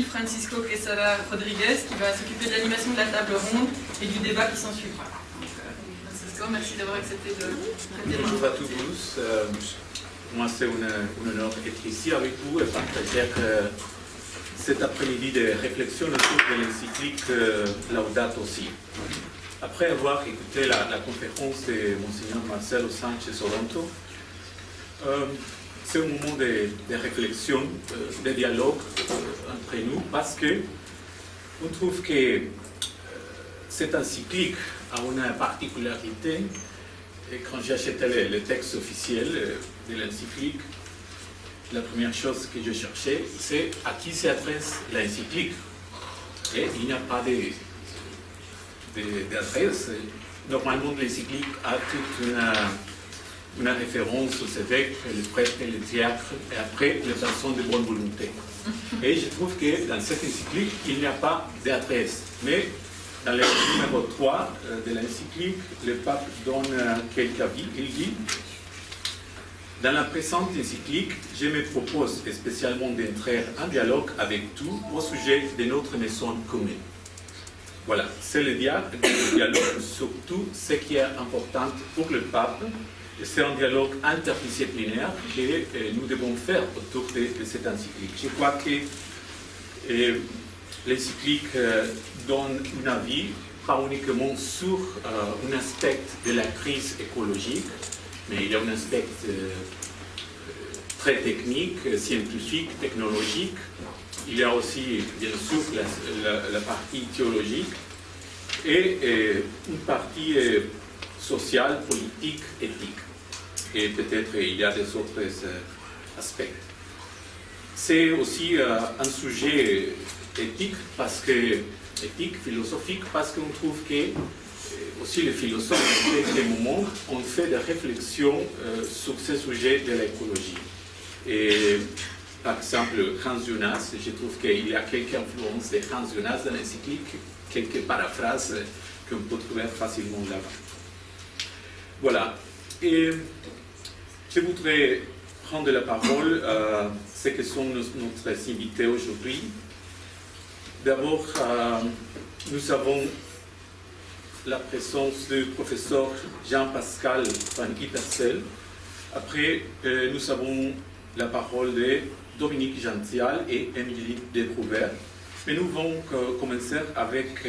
Francisco Quesada Rodriguez, qui va s'occuper de l'animation de la table ronde et du débat qui s'en suivra. Francisco, merci d'avoir accepté de prêter main. Bonjour à tous. Moi, c'est un honneur d'être ici avec vous et partager cet après-midi de réflexion autour de l'encyclique Laudato Si. Après avoir écouté la conférence de Monseigneur Marcelo Sanchez Oronto, c'est un moment de réflexion, de dialogue entre nous, parce que on trouve que cette encyclique a une particularité. Et quand j'ai acheté le texte officiel de l'encyclique, la première chose que je cherchais, c'est à qui s'adresse l'encyclique. Et il n'y a pas d'adresse. Normalement, l'encyclique a toute une référence aux évêques, les prêtres, les diacres, et après, les personnes de bonne volonté. Et je trouve que dans cette encyclique, il n'y a pas d'adresse. Mais dans le numéro 3 de l'encyclique, le pape donne quelques avis. Il dit: dans la présente encyclique, je me propose spécialement d'entrer en dialogue avec tout au sujet de notre maison commune. Voilà, c'est le dialogue, surtout ce qui est important pour le pape. C'est un dialogue interdisciplinaire que nous devons faire autour de cette encyclique. Je crois que l'encyclique donne un avis, pas uniquement sur un aspect de la crise écologique, mais il y a un aspect très technique, scientifique, technologique. Il y a aussi, bien sûr, la partie théologique et une partie sociale, politique, éthique. Et peut-être il y a des autres aspects. C'est aussi un sujet éthique, philosophique, parce qu'on trouve que aussi les philosophes, à des moments, ont fait des réflexions sur ce sujet de l'écologie. Et par exemple, Hans Jonas, je trouve qu'il y a quelques influences de Hans Jonas dans l'encyclique, quelques paraphrases qu'on peut trouver facilement là-bas. Voilà. Et je voudrais prendre la parole à ceux qui sont nos invités aujourd'hui. D'abord, nous avons la présence du professeur Jean-Pascal Van Ypersel. Après, nous avons la parole de Dominique Gential et Émilie Descouvert. Mais nous allons commencer avec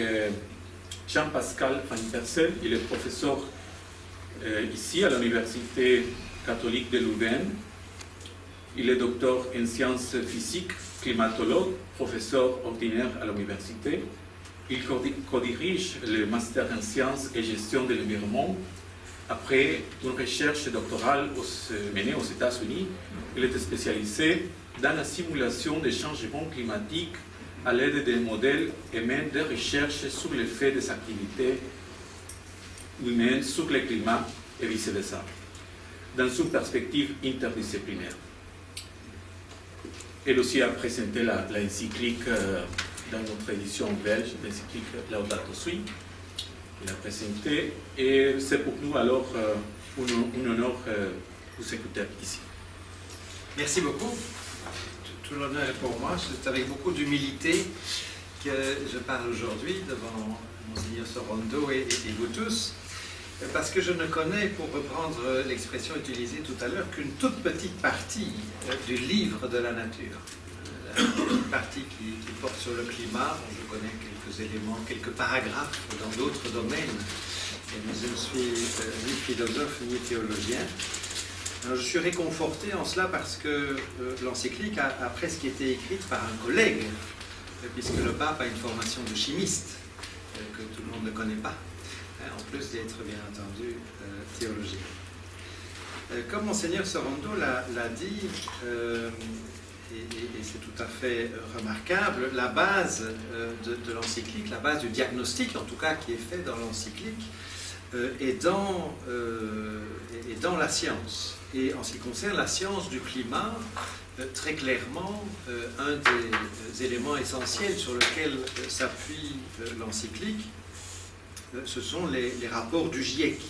Jean-Pascal Van Ypersel. Il est professeur ici à l'Université catholique de Louvain. Il est docteur en sciences physiques, climatologue, professeur ordinaire à l'université. Il co-dirige le master en sciences et gestion de l'environnement. Après une recherche doctorale menée aux États-Unis, il est spécialisé dans la simulation des changements climatiques à l'aide des modèles et mène des recherches sur l'effet des activités humaines sur le climat et vice-versa, dans une perspective interdisciplinaire. Elle aussi a présenté l'encyclique dans notre édition belge, l'encyclique Laudato Si. Il a présenté, et c'est pour nous alors un honneur de vous écouter ici. Merci beaucoup. Tout l'honneur est pour moi. C'est avec beaucoup d'humilité que je parle aujourd'hui devant Monseigneur Sorondo et vous tous, parce que je ne connais, pour reprendre l'expression utilisée tout à l'heure, qu'une toute petite partie du livre de la nature. Une partie qui porte sur le climat, dont je connais quelques éléments, quelques paragraphes dans d'autres domaines, mais je ne suis ni philosophe ni théologien. Alors, je suis réconforté en cela parce que l'encyclique a presque été écrite par un collègue, puisque le pape a une formation de chimiste, que tout le monde ne connaît pas, en plus d'être bien entendu théologien. Comme Monseigneur Sorondo l'a dit, et c'est tout à fait remarquable, la base de l'encyclique, la base du diagnostic en tout cas qui est fait dans l'encyclique, est dans la science. Et en ce qui concerne la science du climat, très clairement, un des éléments essentiels sur lesquels s'appuie l'encyclique, ce sont les rapports du GIEC.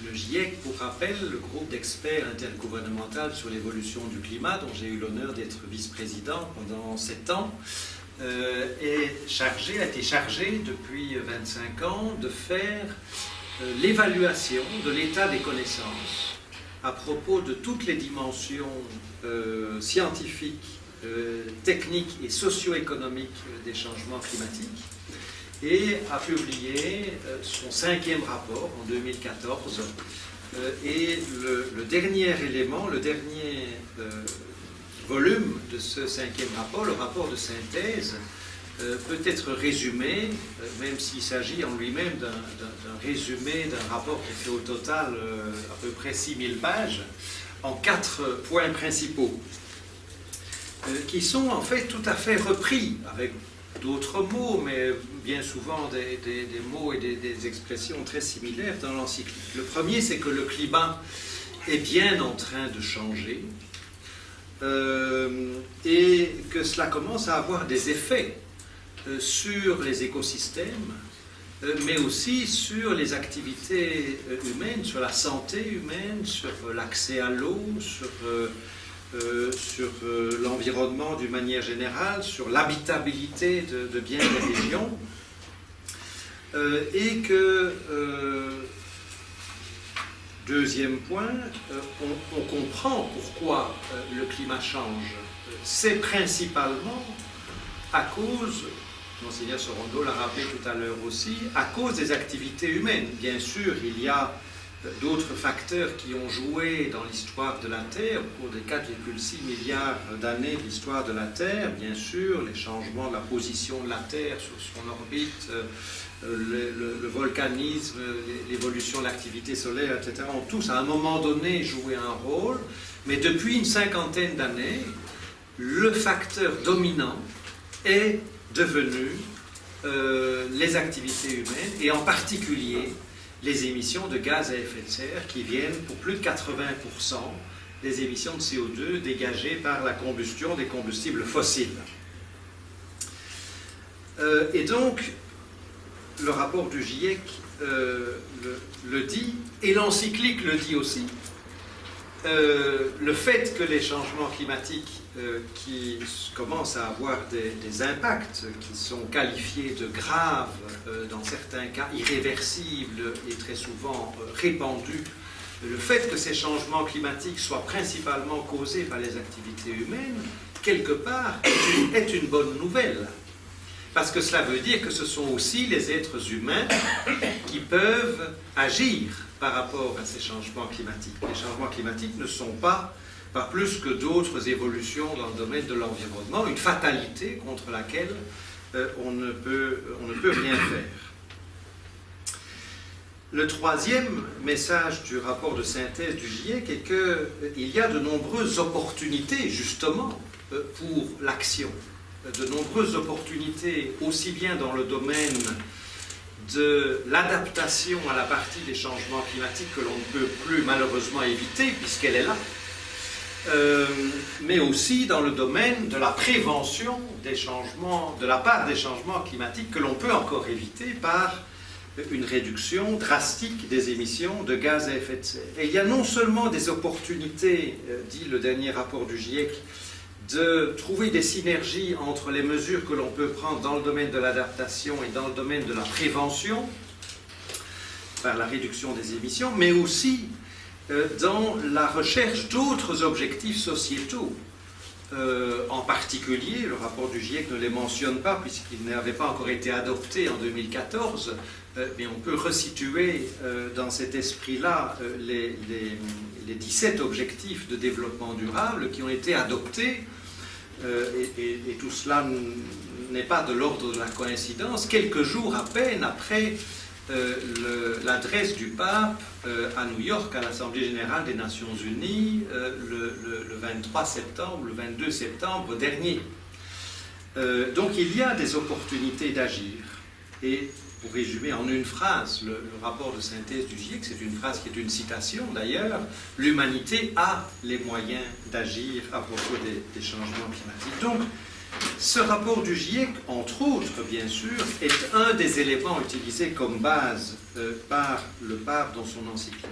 Le GIEC, pour rappel, le groupe d'experts intergouvernemental sur l'évolution du climat, dont j'ai eu l'honneur d'être vice-président pendant 7 ans, a été chargé depuis 25 ans de faire l'évaluation de l'état des connaissances à propos de toutes les dimensions scientifiques, techniques et socio-économiques des changements climatiques, et a publié son 5e rapport en 2014. Et le dernier élément, le dernier volume de ce 5e rapport, le rapport de synthèse, peut être résumé, même s'il s'agit en lui-même d'un résumé d'un rapport qui fait au total à peu près 6000 pages, en 4 points principaux, qui sont en fait tout à fait repris avec d'autres mots, mais bien souvent des mots et des expressions très similaires dans l'encyclique. Le premier, c'est que le climat est bien en train de changer et que cela commence à avoir des effets sur les écosystèmes, mais aussi sur les activités humaines, sur la santé humaine, sur l'accès à l'eau, sur l'environnement d'une manière générale, sur l'habitabilité de bien des régions, et que, deuxième point, on comprend pourquoi le climat change. C'est principalement à cause, Monseigneur Sorondo l'a rappelé tout à l'heure aussi, à cause des activités humaines. Bien sûr, il y a d'autres facteurs qui ont joué dans l'histoire de la Terre, au cours des 4,6 milliards d'années de l'histoire de la Terre, bien sûr, les changements de la position de la Terre sur son orbite, le volcanisme, l'évolution de l'activité solaire, etc., ont tous à un moment donné joué un rôle, mais depuis une 50aine d'années, le facteur dominant est devenu les activités humaines, et en particulier les émissions de gaz à effet de serre qui viennent pour plus de 80% des émissions de CO2 dégagées par la combustion des combustibles fossiles. Et donc, le rapport du GIEC le dit, et l'encyclique le dit aussi, le fait que les changements climatiques qui commencent à avoir des impacts qui sont qualifiés de graves, dans certains cas irréversibles et très souvent répandus, le fait que ces changements climatiques soient principalement causés par les activités humaines, quelque part, est une bonne nouvelle. Parce que cela veut dire que ce sont aussi les êtres humains qui peuvent agir par rapport à ces changements climatiques. Les changements climatiques ne sont pas plus que d'autres évolutions dans le domaine de l'environnement, une fatalité contre laquelle on ne peut rien faire. Le troisième message du rapport de synthèse du GIEC est qu'il y a de nombreuses opportunités, justement, pour l'action. De nombreuses opportunités, aussi bien dans le domaine de l'adaptation à la partie des changements climatiques que l'on ne peut plus malheureusement éviter, puisqu'elle est là, mais aussi dans le domaine de la prévention des changements, de la part des changements climatiques que l'on peut encore éviter par une réduction drastique des émissions de gaz à effet de serre. Et il y a non seulement des opportunités, dit le dernier rapport du GIEC, de trouver des synergies entre les mesures que l'on peut prendre dans le domaine de l'adaptation et dans le domaine de la prévention, par la réduction des émissions, mais aussi dans la recherche d'autres objectifs sociétaux. En particulier, le rapport du GIEC ne les mentionne pas puisqu'il n'avait pas encore été adopté en 2014, mais on peut resituer dans cet esprit-là les 17 objectifs de développement durable qui ont été adoptés, et tout cela n'est pas de l'ordre de la coïncidence, quelques jours à peine après l'adresse du pape à New York à l'Assemblée générale des Nations Unies le 23 septembre, le 22 septembre dernier. Donc il y a des opportunités d'agir. Et pour résumer en une phrase le rapport de synthèse du GIEC, c'est une phrase qui est une citation d'ailleurs, l'humanité a les moyens d'agir à propos des changements climatiques. Donc, ce rapport du GIEC, entre autres, bien sûr, est un des éléments utilisés comme base par le pape dans son encyclique.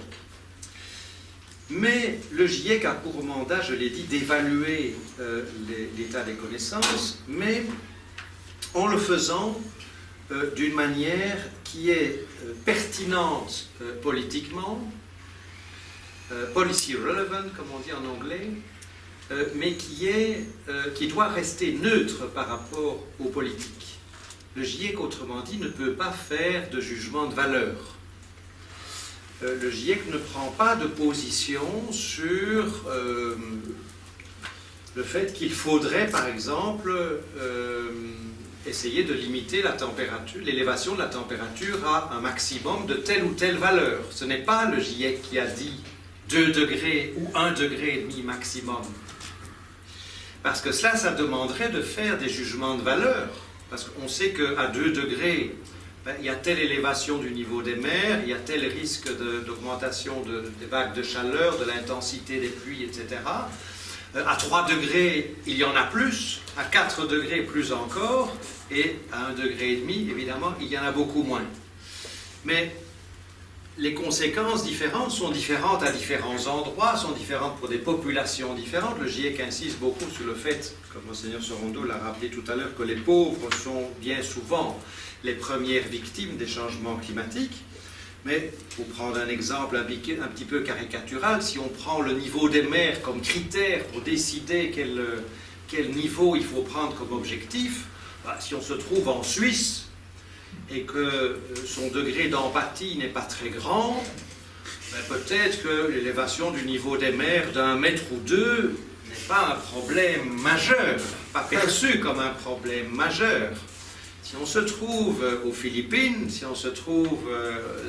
Mais le GIEC a pour mandat, je l'ai dit, d'évaluer l'état des connaissances, mais en le faisant d'une manière qui est pertinente politiquement, policy relevant, comme on dit en anglais, mais qui doit rester neutre par rapport aux politiques. Le GIEC, autrement dit, ne peut pas faire de jugement de valeur. Le GIEC ne prend pas de position sur le fait qu'il faudrait, par exemple, essayer de limiter la température, l'élévation de la température à un maximum de telle ou telle valeur. Ce n'est pas le GIEC qui a dit 2 degrés ou 1,5 degré maximum. Parce que cela, ça demanderait de faire des jugements de valeur. Parce qu'on sait qu'à 2 degrés, il y a telle élévation du niveau des mers, il y a tel risque d'augmentation des vagues de chaleur, de l'intensité des pluies, etc. À 3 degrés, il y en a plus, à 4 degrés, plus encore, et à 1,5 degré, évidemment, il y en a beaucoup moins. Mais les conséquences différentes sont différentes à différents endroits, sont différentes pour des populations différentes. Le GIEC insiste beaucoup sur le fait, comme Monseigneur Sorondo l'a rappelé tout à l'heure, que les pauvres sont bien souvent les premières victimes des changements climatiques. Mais pour prendre un exemple un petit peu caricatural, si on prend le niveau des mers comme critère pour décider quel niveau il faut prendre comme objectif, si on se trouve en Suisse et que son degré d'empathie n'est pas très grand, peut-être que l'élévation du niveau des mers d'1 mètre ou 2 n'est pas un problème majeur, pas perçu comme un problème majeur. Si on se trouve aux Philippines, si on se trouve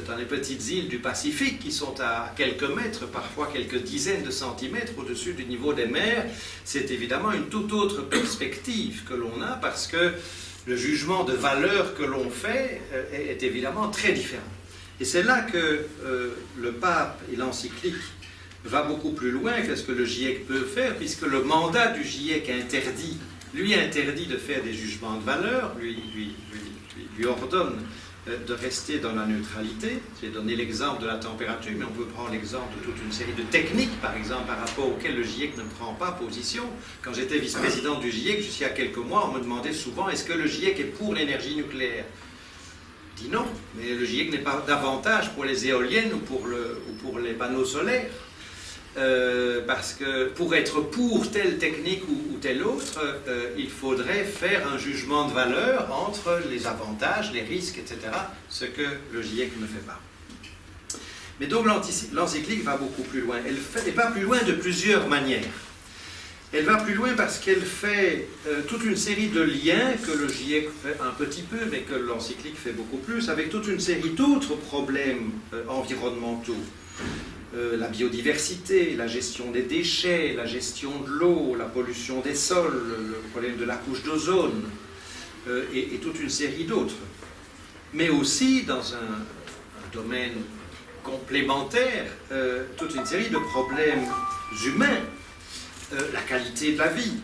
dans les petites îles du Pacifique qui sont à quelques mètres, parfois quelques dizaines de centimètres au-dessus du niveau des mers, c'est évidemment une toute autre perspective que l'on a parce que le jugement de valeur que l'on fait est évidemment très différent. Et c'est là que le pape et l'encyclique va beaucoup plus loin que ce que le GIEC peut faire, puisque le mandat du GIEC lui interdit de faire des jugements de valeur, lui ordonne de rester dans la neutralité. J'ai donné l'exemple de la température, mais on peut prendre l'exemple de toute une série de techniques, par exemple, par rapport auxquelles le GIEC ne prend pas position. Quand j'étais vice-président du GIEC, jusqu'à quelques mois, on me demandait souvent, est-ce que le GIEC est pour l'énergie nucléaire? Je dis non, mais le GIEC n'est pas davantage pour les éoliennes ou pour les panneaux solaires. Parce que pour être pour telle technique ou telle autre, il faudrait faire un jugement de valeur entre les avantages, les risques, etc., ce que le GIEC ne fait pas. Mais donc l'encyclique va beaucoup plus loin. Elle va plus loin de plusieurs manières. Elle va plus loin parce qu'elle fait toute une série de liens que le GIEC fait un petit peu, mais que l'encyclique fait beaucoup plus, avec toute une série d'autres problèmes environnementaux. La biodiversité, la gestion des déchets, la gestion de l'eau, la pollution des sols, le problème de la couche d'ozone, et toute une série d'autres. Mais aussi, dans un domaine complémentaire, toute une série de problèmes humains, la qualité de la vie.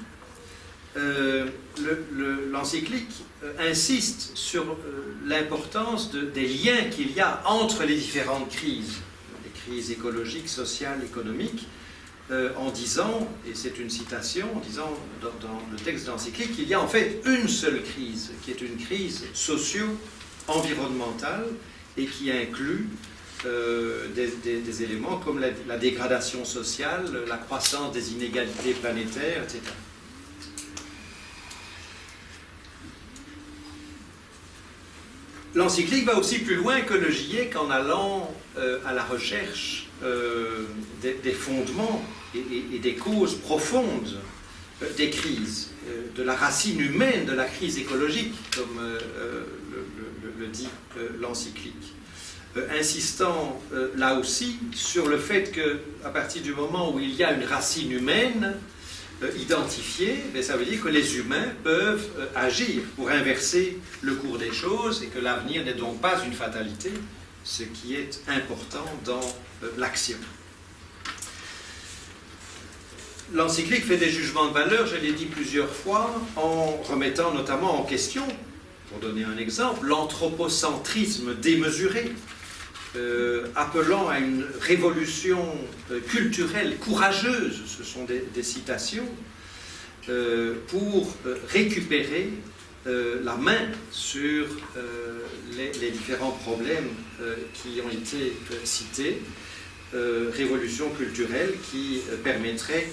L'encyclique insiste sur l'importance des liens qu'il y a entre les différentes crises. Crise écologique, sociale, économique, en disant, et c'est une citation, en disant dans le texte d'encyclique qu'il y a en fait une seule crise, qui est une crise socio-environnementale et qui inclut des éléments comme la dégradation sociale, la croissance des inégalités planétaires, etc. L'encyclique va aussi plus loin que le GIEC en allant à la recherche des fondements et des causes profondes des crises, de la racine humaine de la crise écologique, comme le dit l'encyclique, insistant là aussi sur le fait qu'à partir du moment où il y a une racine humaine identifiée, ça veut dire que les humains peuvent agir pour inverser le cours des choses et que l'avenir n'est donc pas une fatalité, ce qui est important dans l'action. L'encyclique fait des jugements de valeur, je l'ai dit plusieurs fois, en remettant notamment en question, pour donner un exemple, l'anthropocentrisme démesuré, appelant à une révolution culturelle courageuse, ce sont des citations, pour récupérer la main sur les différents problèmes qui ont été cités, révolution culturelle qui permettrait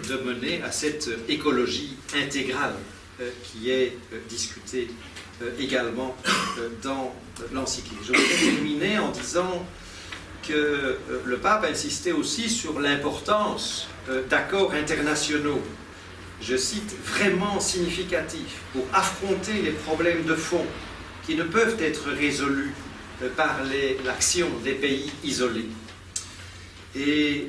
de mener à cette écologie intégrale qui est discutée également dans l'encyclique. Je voudrais terminer en disant que le pape insistait aussi sur l'importance d'accords internationaux, je cite, vraiment significatifs pour affronter les problèmes de fond qui ne peuvent être résolus par l'action des pays isolés. Et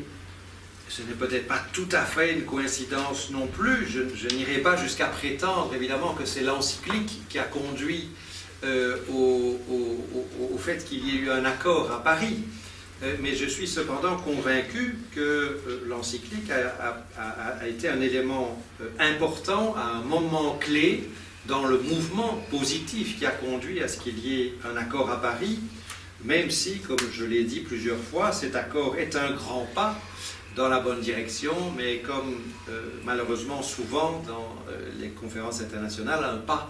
ce n'est peut-être pas tout à fait une coïncidence non plus, je n'irai pas jusqu'à prétendre évidemment que c'est l'encyclique qui a conduit au fait qu'il y ait eu un accord à Paris, mais je suis cependant convaincu que l'encyclique a été un élément important à un moment clé dans le mouvement positif qui a conduit à ce qu'il y ait un accord à Paris, même si, comme je l'ai dit plusieurs fois, cet accord est un grand pas dans la bonne direction, mais comme malheureusement souvent dans les conférences internationales, un pas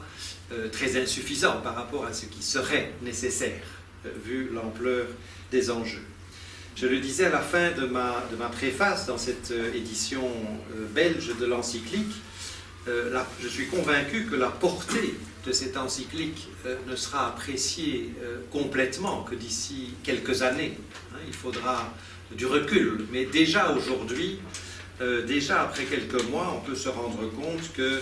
très insuffisant par rapport à ce qui serait nécessaire, vu l'ampleur des enjeux. Je le disais à la fin de ma préface dans cette édition belge de l'encyclique, je suis convaincu que la portée de cette encyclique ne sera appréciée complètement que d'ici quelques années. Il faudra du recul, mais déjà aujourd'hui, déjà après quelques mois, on peut se rendre compte que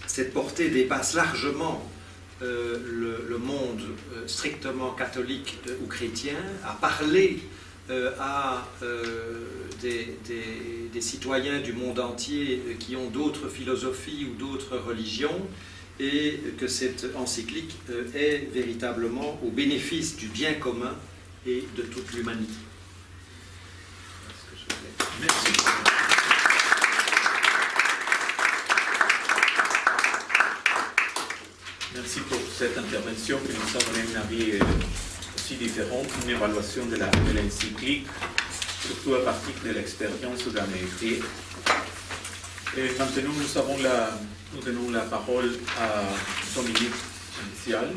cette portée dépasse largement le monde strictement catholique ou chrétien, à parler à des citoyens du monde entier qui ont d'autres philosophies ou d'autres religions, et que cette encyclique est véritablement au bénéfice du bien commun et de toute l'humanité. Merci. Merci pour cette intervention qui nous a donné un avis aussi différent, une évaluation de l'encyclique, surtout à partir de l'expérience d'un été. Et maintenant, nous donnons la parole à Dominique Gential.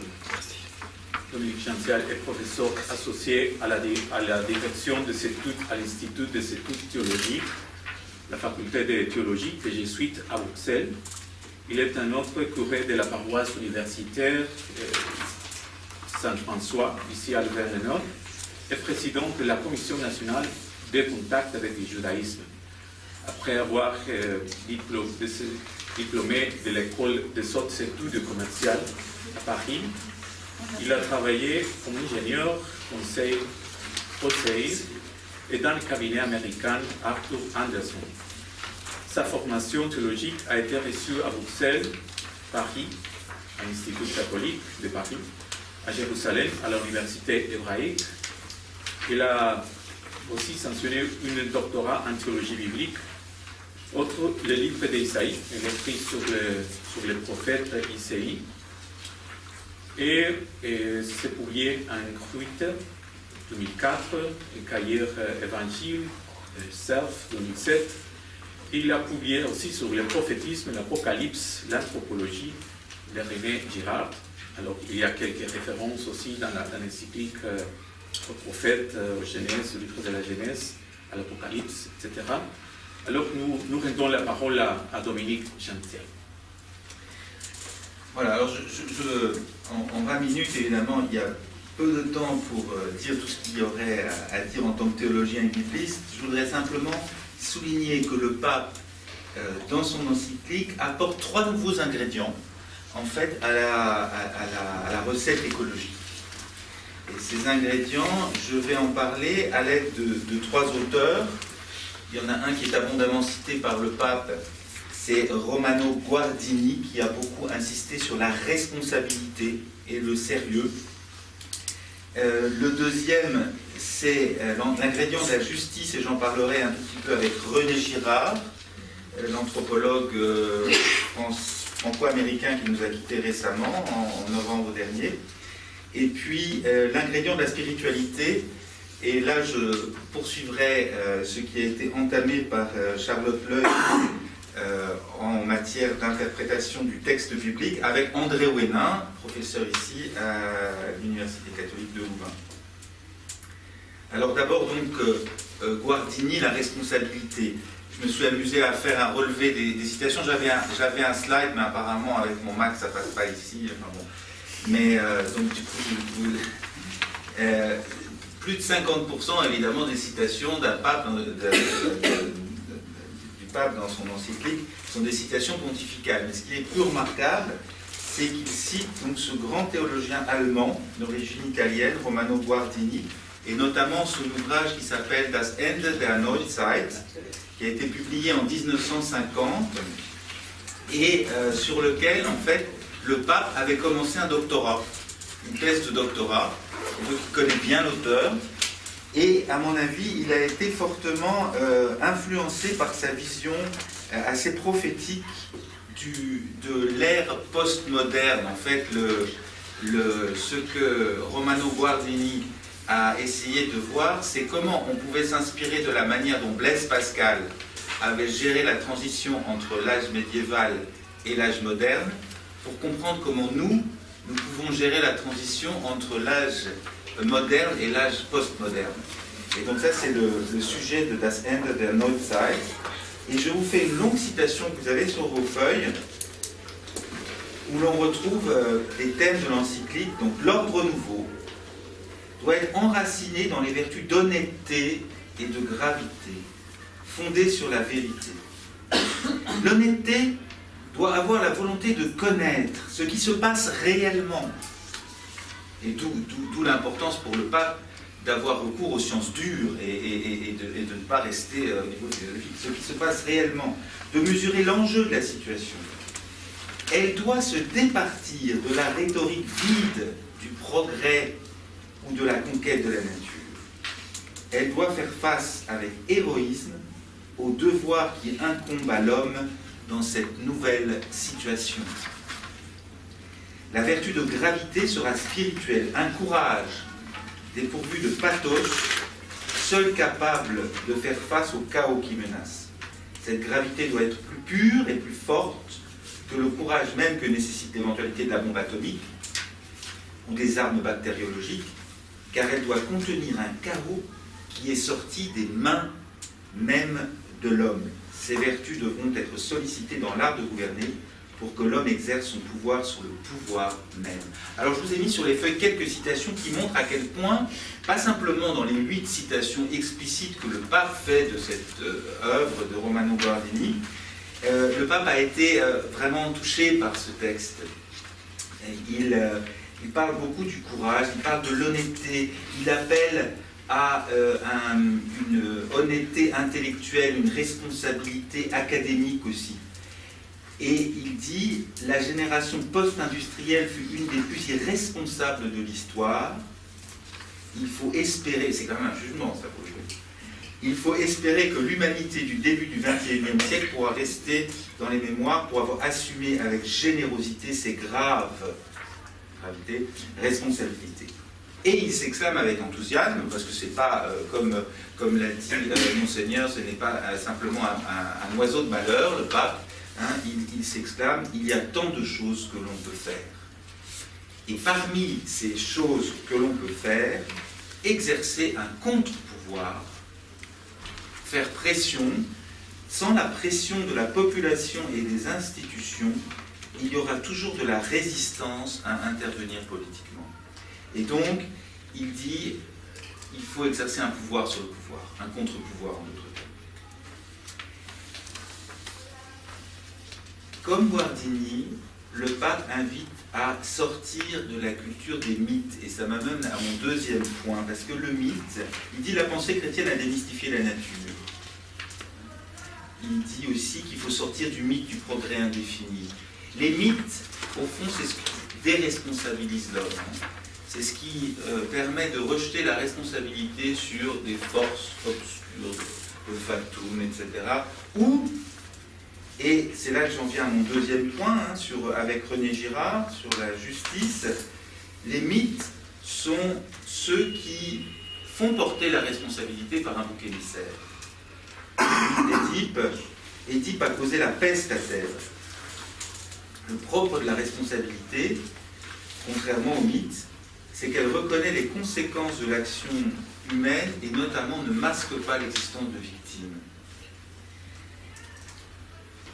Dominique Gential est professeur associé à la direction des études à l'Institut des études théologiques, la faculté de théologie des jésuites à Bruxelles. Il est un autre curé de la paroisse universitaire Saint-François, ici à Louvain-la-Neuve, et président de la Commission nationale des contacts avec le judaïsme. Après avoir diplômé de l'école des hautes études commerciales à Paris, il a travaillé comme ingénieur conseil et dans le cabinet américain Arthur Anderson. Sa formation théologique a été reçue à Bruxelles, Paris, à l'Institut catholique de Paris, à Jérusalem, à l'Université hébraïque. Il a aussi sanctionné un doctorat en théologie biblique. Autre, le livre d'Isaïe, il est écrit sur le prophète Isaïe. Et c'est publié en Kruite 2004, et Cahiers Évangile, Cerf 2007. Il a publié aussi sur le prophétisme, l'Apocalypse, l'anthropologie de René Girard. Alors, il y a quelques références aussi dans l'encyclique au prophète, aux Genèse, au livre de la Genèse, à l'Apocalypse, etc. Alors, nous rendons la parole à Dominique Gential. Voilà, alors en 20 minutes, évidemment, il y a peu de temps pour dire tout ce qu'il y aurait à dire en tant que théologien et bibliste. Je voudrais simplement souligner que le pape, dans son encyclique, apporte 3 nouveaux ingrédients, en fait, à la recette écologique. Et ces ingrédients, je vais en parler à l'aide de 3 auteurs. Il y en a un qui est abondamment cité par le pape, c'est Romano Guardini, qui a beaucoup insisté sur la responsabilité et le sérieux. Le deuxième, c'est l'ingrédient de la justice, et j'en parlerai un tout petit peu avec René Girard, l'anthropologue franco-américain qui nous a quittés récemment, en novembre dernier. Et puis l'ingrédient de la spiritualité, et là je poursuivrai ce qui a été entamé par Charlotte Leuil en matière d'interprétation du texte biblique avec André Ouénin, professeur ici à l'Université catholique de Louvain. Alors d'abord donc Guardini, la responsabilité. Je me suis amusé à faire un relevé des citations. J'avais un slide, mais apparemment avec mon Mac ça passe pas ici. Enfin bon. Mais donc du coup, plus de 50% évidemment des citations d'un pape, du pape dans son encyclique sont des citations pontificales. Mais ce qui est plus remarquable, c'est qu'il cite donc ce grand théologien allemand d'origine italienne, Romano Guardini, et notamment son ouvrage qui s'appelle Das Ende der Neuzeit, qui a été publié en 1950 et sur lequel en fait le pape avait commencé un doctorat, une thèse de doctorat. Donc il connaît bien l'auteur, et à mon avis, il a été fortement influencé par sa vision assez prophétique de l'ère postmoderne. En fait, ce que Romano Guardini a essayé de voir, c'est comment on pouvait s'inspirer de la manière dont Blaise Pascal avait géré la transition entre l'âge médiéval et l'âge moderne, pour comprendre comment nous pouvons gérer la transition entre l'âge moderne et l'âge postmoderne. Et donc ça, c'est le sujet de Das Ende der Neuzeit. Et je vous fais une longue citation que vous avez sur vos feuilles, où l'on retrouve les thèmes de l'encyclique. Donc l'ordre nouveau doit être enraciné dans les vertus d'honnêteté et de gravité, fondées sur la vérité. L'honnêteté doit avoir la volonté de connaître ce qui se passe réellement. Et d'où l'importance pour le pape d'avoir recours aux sciences dures et de ne pas rester au niveau théologique. Ce qui se passe réellement, de mesurer l'enjeu de la situation. Elle doit se départir de la rhétorique vide du progrès ou de la conquête de la nature. Elle doit faire face avec héroïsme aux devoirs qui incombent à l'homme dans cette nouvelle situation. La vertu de gravité sera spirituelle, un courage dépourvu de pathos, seul capable de faire face au chaos qui menace. Cette gravité doit être plus pure et plus forte que le courage même que nécessite l'éventualité de la bombe atomique ou des armes bactériologiques, car elle doit contenir un chaos qui est sorti des mains même de l'homme. Ces vertus devront être sollicitées dans l'art de gouverner pour que l'homme exerce son pouvoir sur le pouvoir même. Alors je vous ai mis sur les feuilles quelques citations qui montrent à quel point, pas simplement dans les 8 citations explicites que le pape fait de cette œuvre de Romano Guardini, le pape a été vraiment touché par ce texte. Il parle beaucoup du courage, il parle de l'honnêteté, il appelle à une honnêteté intellectuelle, une responsabilité académique aussi. Et il dit « La génération post-industrielle fut une des plus irresponsables de l'histoire. Il faut espérer, c'est quand même un jugement ça pour lui, il faut espérer que l'humanité du début du XXIe siècle pourra rester dans les mémoires pour avoir assumé avec générosité ses graves responsabilités. » Et il s'exclame avec enthousiasme, parce que c'est pas, comme l'a dit Monseigneur, ce n'est pas simplement un oiseau de malheur, le pape, hein, il s'exclame, il y a tant de choses que l'on peut faire. Et parmi ces choses que l'on peut faire, exercer un contre-pouvoir, faire pression, sans la pression de la population et des institutions, il y aura toujours de la résistance à intervenir politiquement. Et donc, il dit, il faut exercer un pouvoir sur le pouvoir, un contre-pouvoir en d'autres termes. Comme Guardini, le pape invite à sortir de la culture des mythes, et ça m'amène à mon deuxième point, parce que le mythe, il dit la pensée chrétienne a démystifié la nature. Il dit aussi qu'il faut sortir du mythe du progrès indéfini. Les mythes, au fond, c'est ce qui déresponsabilise l'homme. C'est ce qui permet de rejeter la responsabilité sur des forces obscures, le fatum, etc. Ou, et c'est là que j'en viens à mon deuxième point, hein, avec René Girard, sur la justice, les mythes sont ceux qui font porter la responsabilité par un bouc émissaire. Le mythe d'Édipe Édipe a causé la peste à Thèbes. Le propre de la responsabilité, contrairement au mythe, c'est qu'elle reconnaît les conséquences de l'action humaine et notamment ne masque pas l'existence de victimes.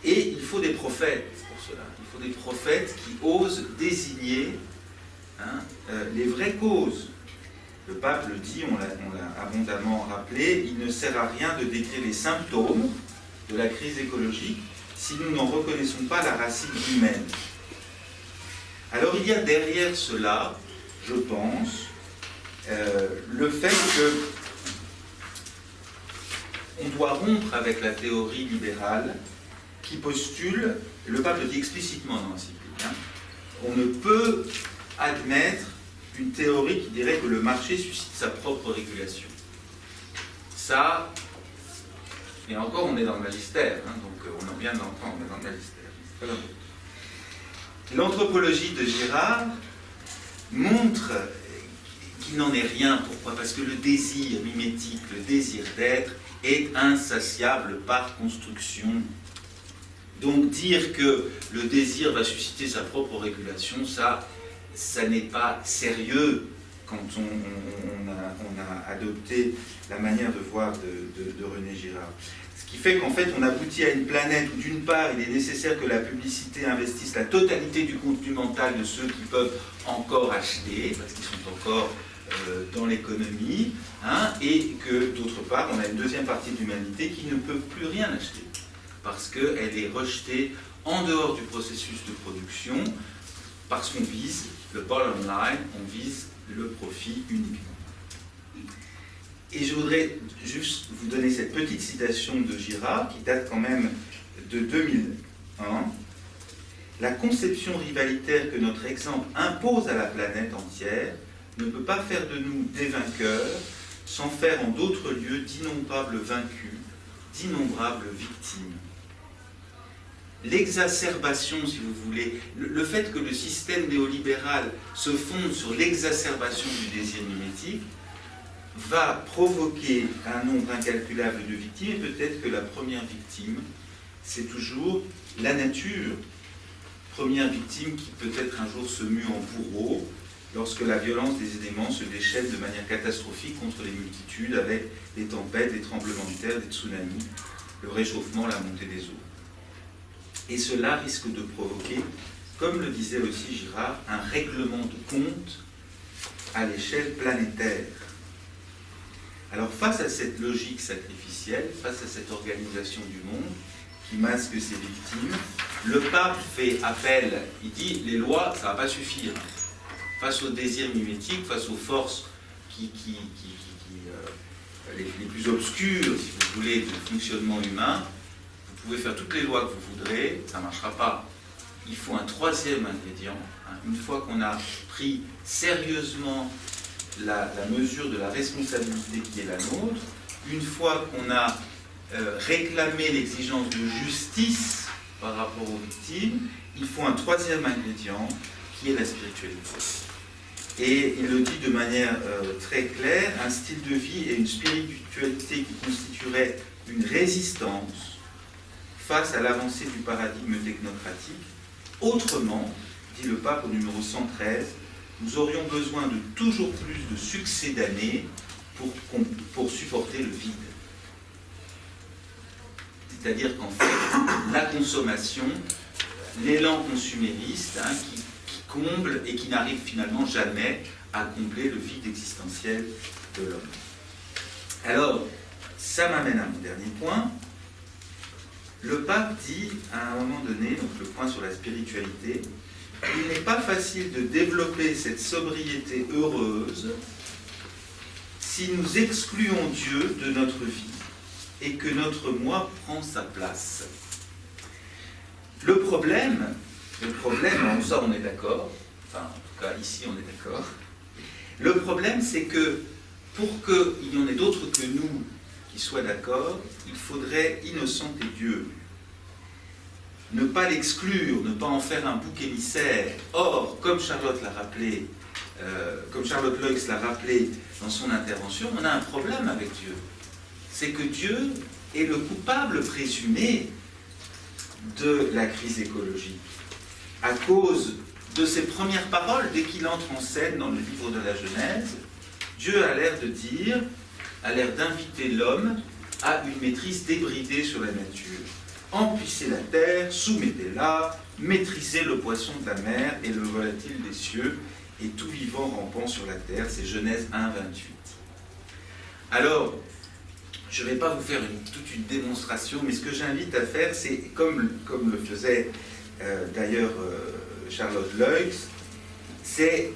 Et il faut des prophètes pour cela. Il faut des prophètes qui osent désigner les vraies causes. Le pape le dit, on l'a abondamment rappelé, il ne sert à rien de décrire les symptômes de la crise écologique si nous n'en reconnaissons pas la racine humaine. Alors il y a derrière cela, je pense, le fait qu'on doit rompre avec la théorie libérale qui postule, et le pape le dit explicitement dans l'encyclique, on ne peut admettre une théorie qui dirait que le marché suscite sa propre régulation. Ça, et encore on est dans le magistère, donc on vient d'entendre, on est dans le magistère. L'anthropologie de Girard montre qu'il n'en est rien. Pourquoi? Parce que le désir mimétique, le désir d'être, est insatiable par construction. Donc dire que le désir va susciter sa propre régulation, ça n'est pas sérieux quand on a adopté la manière de voir de René Girard. Ce qui fait qu'en fait on aboutit à une planète où d'une part il est nécessaire que la publicité investisse la totalité du contenu mental de ceux qui peuvent encore acheter, parce qu'ils sont encore dans l'économie, et que d'autre part on a une deuxième partie de l'humanité qui ne peut plus rien acheter, parce qu'elle est rejetée en dehors du processus de production, parce qu'on vise le bottom line, on vise le profit uniquement. Et je voudrais juste vous donner cette petite citation de Girard, qui date quand même de 2001. La conception rivalitaire que notre exemple impose à la planète entière ne peut pas faire de nous des vainqueurs, sans faire en d'autres lieux d'innombrables vaincus, d'innombrables victimes. L'exacerbation, si vous voulez, le fait que le système néolibéral se fonde sur l'exacerbation du désir mimétique, va provoquer un nombre incalculable de victimes, et peut-être que la première victime, c'est toujours la nature. Première victime qui peut-être un jour se mue en bourreau, lorsque la violence des éléments se déchaîne de manière catastrophique contre les multitudes, avec des tempêtes, des tremblements de terre, des tsunamis, le réchauffement, la montée des eaux. Et cela risque de provoquer, comme le disait aussi Girard, un règlement de compte à l'échelle planétaire. Alors face à cette logique sacrificielle, face à cette organisation du monde qui masque ses victimes, le pape fait appel, il dit les lois, ça ne va pas suffire. Face aux désirs mimétiques, face aux forces les plus obscures, si vous voulez, du fonctionnement humain, vous pouvez faire toutes les lois que vous voudrez, ça ne marchera pas. Il faut un troisième ingrédient. Une fois qu'on a pris sérieusement la mesure de la responsabilité qui est la nôtre, une fois qu'on a réclamé l'exigence de justice par rapport aux victimes, il faut un troisième ingrédient qui est la spiritualité. Et il le dit de manière très claire, un style de vie et une spiritualité qui constituerait une résistance face à l'avancée du paradigme technocratique. Autrement, dit le pape au numéro 113, nous aurions besoin de toujours plus de succédanés pour supporter le vide. C'est-à-dire qu'en fait, la consommation, l'élan consumériste qui comble et qui n'arrive finalement jamais à combler le vide existentiel de l'homme. Alors, ça m'amène à mon dernier point. Le pape dit à un moment donné, donc le point sur la spiritualité, il n'est pas facile de développer cette sobriété heureuse si nous excluons Dieu de notre vie et que notre moi prend sa place. Le problème, en ça on est d'accord, enfin en tout cas ici on est d'accord, le problème c'est que pour qu'il y en ait d'autres que nous qui soient d'accord, il faudrait innocenter Dieu. Ne pas l'exclure, ne pas en faire un bouc émissaire. Or, comme Charlotte l'a rappelé, comme Charlotte Leux l'a rappelé dans son intervention, on a un problème avec Dieu. C'est que Dieu est le coupable présumé de la crise écologique. À cause de ses premières paroles, dès qu'il entre en scène dans le livre de la Genèse, Dieu a l'air de dire, a l'air d'inviter l'homme à une maîtrise débridée sur la nature. Emplissez la terre, soumettez-la, maîtrisez le poisson de la mer et le volatile des cieux, et tout vivant rampant sur la terre. C'est Genèse 1, 28. Alors, je ne vais pas vous faire toute une démonstration, mais ce que j'invite à faire, c'est, comme le faisait d'ailleurs Charlotte Leux, c'est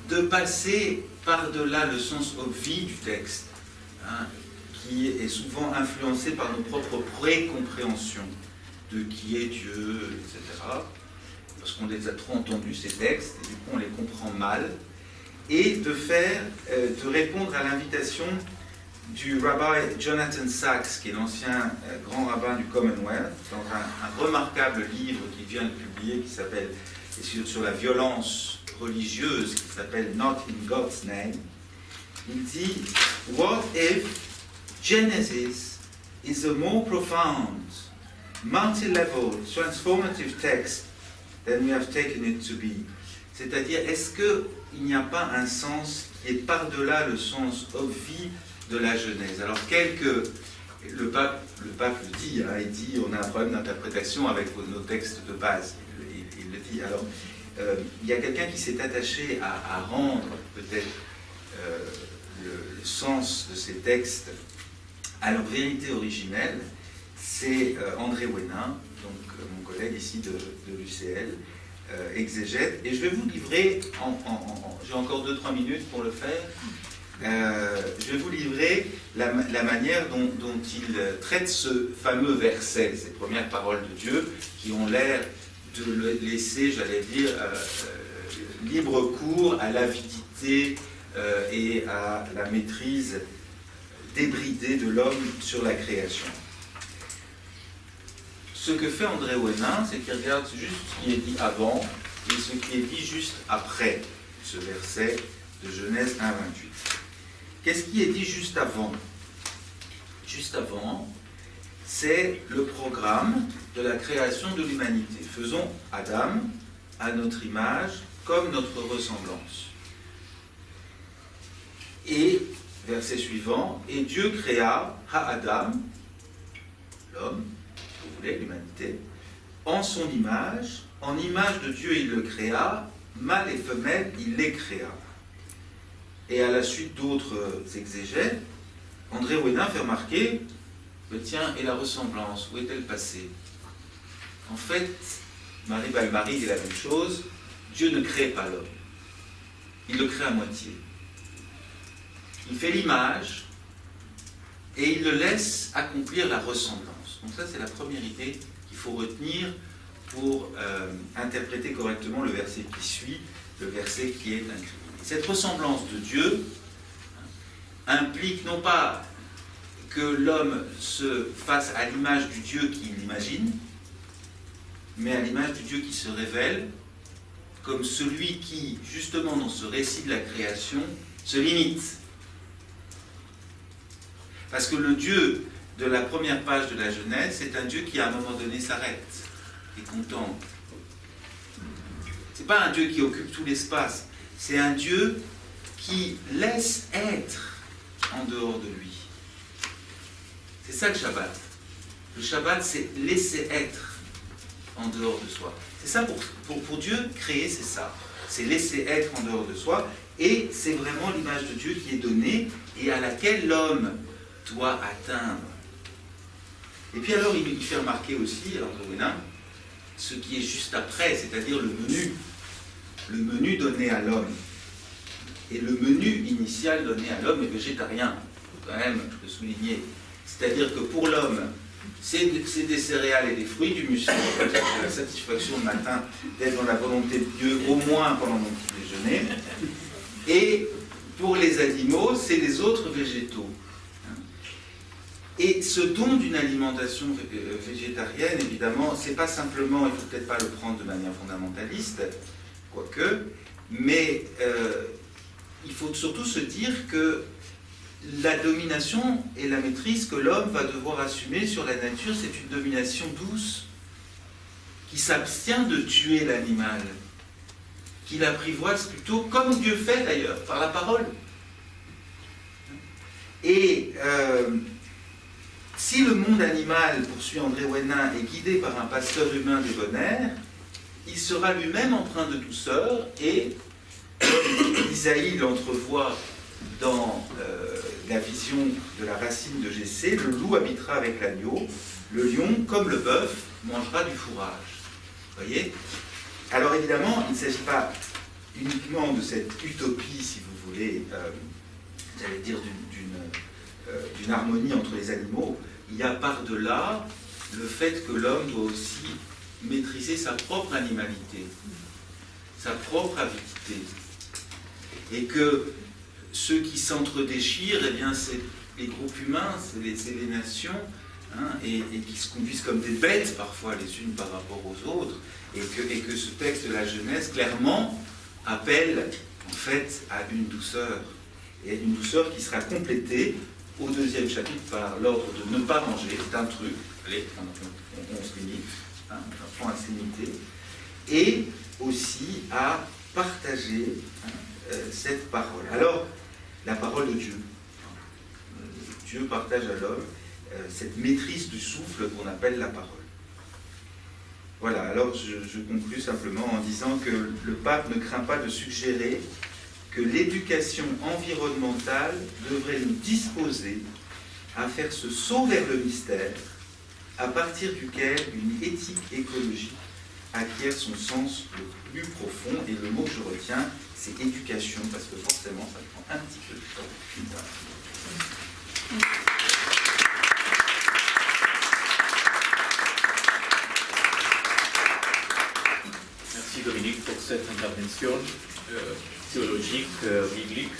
de passer par-delà le sens obvi du texte, hein, qui est souvent influencé par nos propres précompréhensions de qui est Dieu, etc. Parce qu'on les a trop entendus, ces textes, et du coup on les comprend mal, et de répondre à l'invitation du rabbi Jonathan Sacks, qui est l'ancien grand rabbin du Commonwealth, dans un remarquable livre qu'il vient de publier, qui s'appelle sur la violence religieuse, qui s'appelle Not in God's Name. Il dit « What if Genesis is a more profound, multi-level, transformative text than we have taken it to be » C'est-à-dire, est-ce qu'il n'y a pas un sens qui est par-delà le sens obvi de la Genèse? Alors, le pape le dit, hein, il dit on a un problème d'interprétation avec nos textes de base. Il le dit. Alors, il y a quelqu'un qui s'est attaché à rendre peut-être le sens de ces textes à leur vérité originelle. C'est André Ouénin, donc mon collègue ici de l'UCL, exégète. Et je vais vous livrer, j'ai encore 2-3 minutes pour le faire. Je vais vous livrer la manière dont il traite ce fameux verset, ces premières paroles de Dieu, qui ont l'air de le laisser, j'allais dire, libre cours à l'avidité et à la maîtrise débridée de l'homme sur la création. Ce que fait André Ouénin, c'est qu'il regarde juste ce qui est dit avant et ce qui est dit juste après ce verset de Genèse 1, 28. Qu'est-ce qui est dit juste avant? Juste avant, c'est le programme de la création de l'humanité. Faisons Adam à notre image, comme notre ressemblance. Et, verset suivant, et Dieu créa Ha-Adam, l'homme, si vous voulez, l'humanité, en son image, en image de Dieu il le créa, mâle et femelle il les créa. Et à la suite d'autres exégètes, André Ouénin fait remarquer, tiens, et la ressemblance, où est-elle passée? En fait, Marie Balmary dit la même chose, Dieu ne crée pas l'homme, il le crée à moitié. Il fait l'image et il le laisse accomplir la ressemblance. Donc ça, c'est la première idée qu'il faut retenir pour interpréter correctement le verset qui suit, le verset qui est incriminé. Cette ressemblance de Dieu implique non pas que l'homme se fasse à l'image du Dieu qu'il imagine, mais à l'image du Dieu qui se révèle comme celui qui, justement dans ce récit de la création, se limite. Parce que le Dieu de la première page de la Genèse, c'est un Dieu qui à un moment donné s'arrête et contemple. C'est pas un Dieu qui occupe tout l'espace, c'est un Dieu qui laisse être en dehors de lui. C'est ça le Shabbat. Le Shabbat, c'est laisser être en dehors de soi. C'est ça pour Dieu, créer, c'est ça. C'est laisser être en dehors de soi, et c'est vraiment l'image de Dieu qui est donnée et à laquelle l'homme doit atteindre. Et puis alors, il fait remarquer aussi, André Ouénin, ce qui est juste après, c'est-à-dire le menu donné à l'homme. Et le menu initial donné à l'homme est végétarien, il faut quand même le souligner. C'est-à-dire que pour l'homme, c'est des céréales et des fruits, du muesli, c'est la satisfaction le matin d'être dans la volonté de Dieu, au moins pendant mon petit déjeuner. Et pour les animaux, c'est les autres végétaux. Et ce don d'une alimentation végétarienne, évidemment, c'est pas simplement, il ne faut peut-être pas le prendre de manière fondamentaliste, quoique, mais il faut surtout se dire que la domination et la maîtrise que l'homme va devoir assumer sur la nature, c'est une domination douce qui s'abstient de tuer l'animal, qui l'apprivoise plutôt, comme Dieu fait d'ailleurs, par la parole. Et si le monde animal, poursuit André Ouénin, est guidé par un pasteur humain débonnaire, il sera lui-même empreint de douceur et, comme Isaïe l'entrevoit dans la vision de la racine de Jessé, le loup habitera avec l'agneau, le lion, comme le bœuf, mangera du fourrage. Vous voyez? Alors évidemment, il ne s'agit pas uniquement de cette utopie, si vous voulez, j'allais dire d'une harmonie entre les animaux. Il y a par-delà le fait que l'homme doit aussi maîtriser sa propre animalité, sa propre avidité. Et que ceux qui s'entre-déchirent, eh bien, c'est les groupes humains, c'est les nations, hein, et qui se conduisent comme des bêtes parfois les unes par rapport aux autres, et que ce texte de la Genèse, clairement, appelle en fait à une douceur, et une douceur qui sera complétée au deuxième chapitre par l'ordre de ne pas manger d'un truc. Allez, on se limite, hein, on apprend à se limiter, et aussi à partager cette parole. Alors, la parole de Dieu. Dieu partage à l'homme cette maîtrise du souffle qu'on appelle la parole. Voilà, alors je conclus simplement en disant que le pape ne craint pas de suggérer que l'éducation environnementale devrait nous disposer à faire ce saut vers le mystère, à partir duquel une éthique écologique acquiert son sens le plus profond. Et le mot que je retiens, c'est éducation, parce que forcément, ça prend un petit peu de temps. Merci Dominique pour cette intervention théologique, biblique,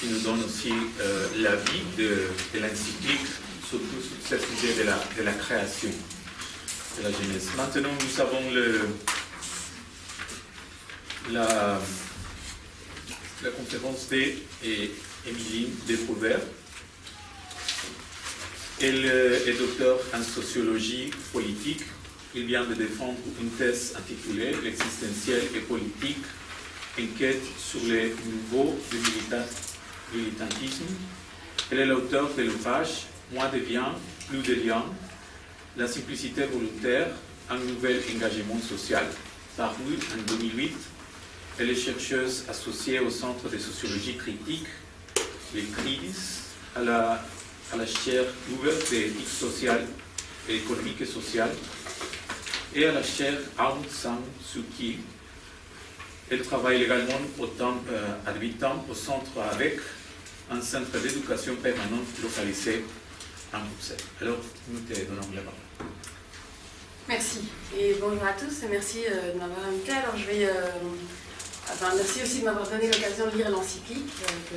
qui nous donne aussi l'avis de l'encyclique, surtout sur ce sujet de la création de la Genèse. Maintenant, nous avons la conférence d'Émilie Desprouvert. Elle est docteur en sociologie politique. Il vient de défendre une thèse intitulée « L'existentiel et politique, enquête sur les niveaux du militantisme ». Elle est l'auteur de l'ouvrage « Moins de biens, plus de liens. La simplicité volontaire, un nouvel engagement social », paru en 2008. Elle est chercheuse associée au Centre de sociologie critique, les CRIS, à la chaire ouverte d'éthique sociale et économique et sociale, et à la chaire Aung San Suu Kyi. Elle travaille également à 8 ans au centre avec un centre d'éducation permanente localisé à Bruxelles. Alors, nous te donnons la parole. Merci. Et bonjour à tous et merci de m'avoir invité. Alors, merci aussi de m'avoir donné l'occasion de lire l'encyclique, que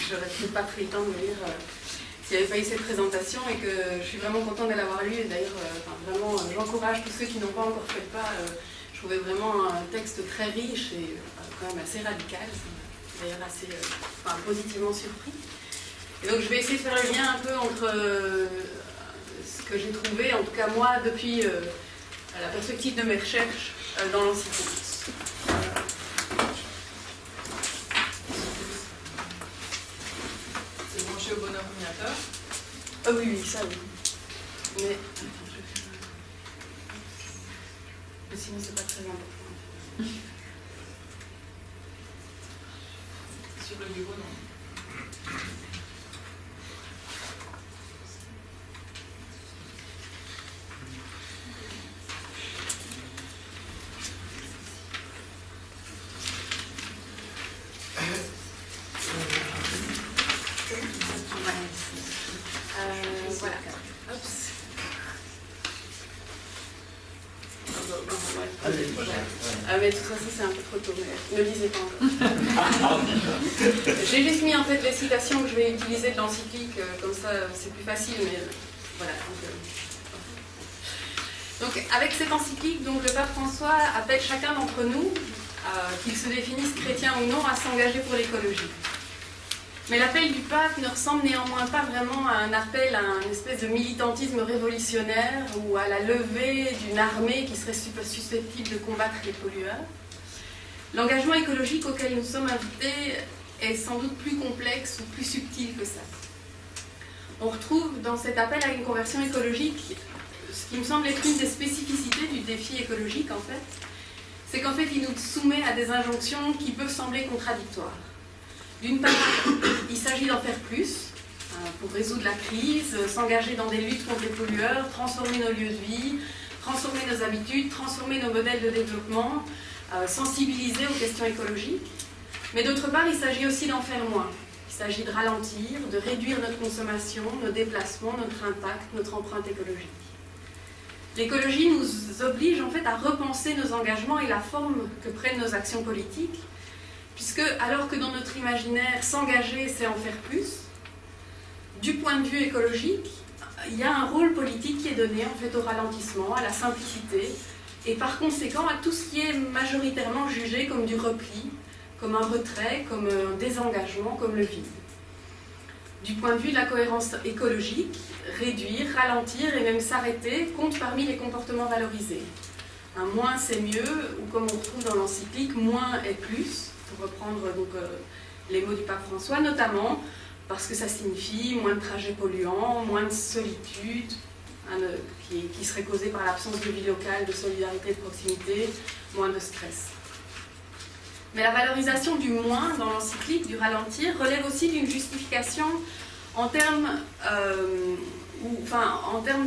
je n'aurais peut-être pas pris le temps de lire s'il n'y avait pas eu cette présentation, et que je suis vraiment contente de l'avoir lu. Et d'ailleurs, vraiment, j'encourage tous ceux qui n'ont pas encore fait le pas. Je trouvais vraiment un texte très riche et quand même assez radical. D'ailleurs, assez positivement surpris. Et donc, je vais essayer de faire le lien un peu entre ce que j'ai trouvé, en tout cas moi, depuis la perspective de mes recherches dans l'encyclique. C'est branché au bon ordinateur. Oui, ça oui. Mais sinon, c'est pas très important. Sur le bureau, non. Voilà. Oups. Mais de toute façon, c'est un peu trop tôt, mais ne lisez pas encore. J'ai juste mis en fait les citations que je vais utiliser de l'encyclique, comme ça c'est plus facile, mais voilà. Donc avec cette encyclique, donc, le pape François appelle chacun d'entre nous, qu'il se définisse chrétien ou non, à s'engager pour l'écologie. Mais l'appel du pape ne ressemble néanmoins pas vraiment à un appel à une espèce de militantisme révolutionnaire ou à la levée d'une armée qui serait susceptible de combattre les pollueurs. L'engagement écologique auquel nous sommes invités est sans doute plus complexe ou plus subtil que ça. On retrouve dans cet appel à une conversion écologique ce qui me semble être une des spécificités du défi écologique en fait, c'est qu'en fait il nous soumet à des injonctions qui peuvent sembler contradictoires. D'une part, il s'agit d'en faire plus pour résoudre la crise, s'engager dans des luttes contre les pollueurs, transformer nos lieux de vie, transformer nos habitudes, transformer nos modèles de développement, sensibiliser aux questions écologiques. Mais d'autre part, il s'agit aussi d'en faire moins. Il s'agit de ralentir, de réduire notre consommation, nos déplacements, notre impact, notre empreinte écologique. L'écologie nous oblige en fait à repenser nos engagements et la forme que prennent nos actions politiques, puisque alors que dans notre imaginaire, s'engager, c'est en faire plus, du point de vue écologique, il y a un rôle politique qui est donné en fait au ralentissement, à la simplicité, et par conséquent à tout ce qui est majoritairement jugé comme du repli, comme un retrait, comme un désengagement, comme le vide. Du point de vue de la cohérence écologique, réduire, ralentir et même s'arrêter compte parmi les comportements valorisés. Un moins c'est mieux, ou comme on retrouve dans l'encyclique, moins est plus, pour reprendre donc, les mots du pape François, notamment parce que ça signifie moins de trajets polluants, moins de solitude, qui serait causée par l'absence de vie locale, de solidarité, de proximité, moins de stress. Mais la valorisation du moins dans l'encyclique, du ralentir, relève aussi d'une justification en termes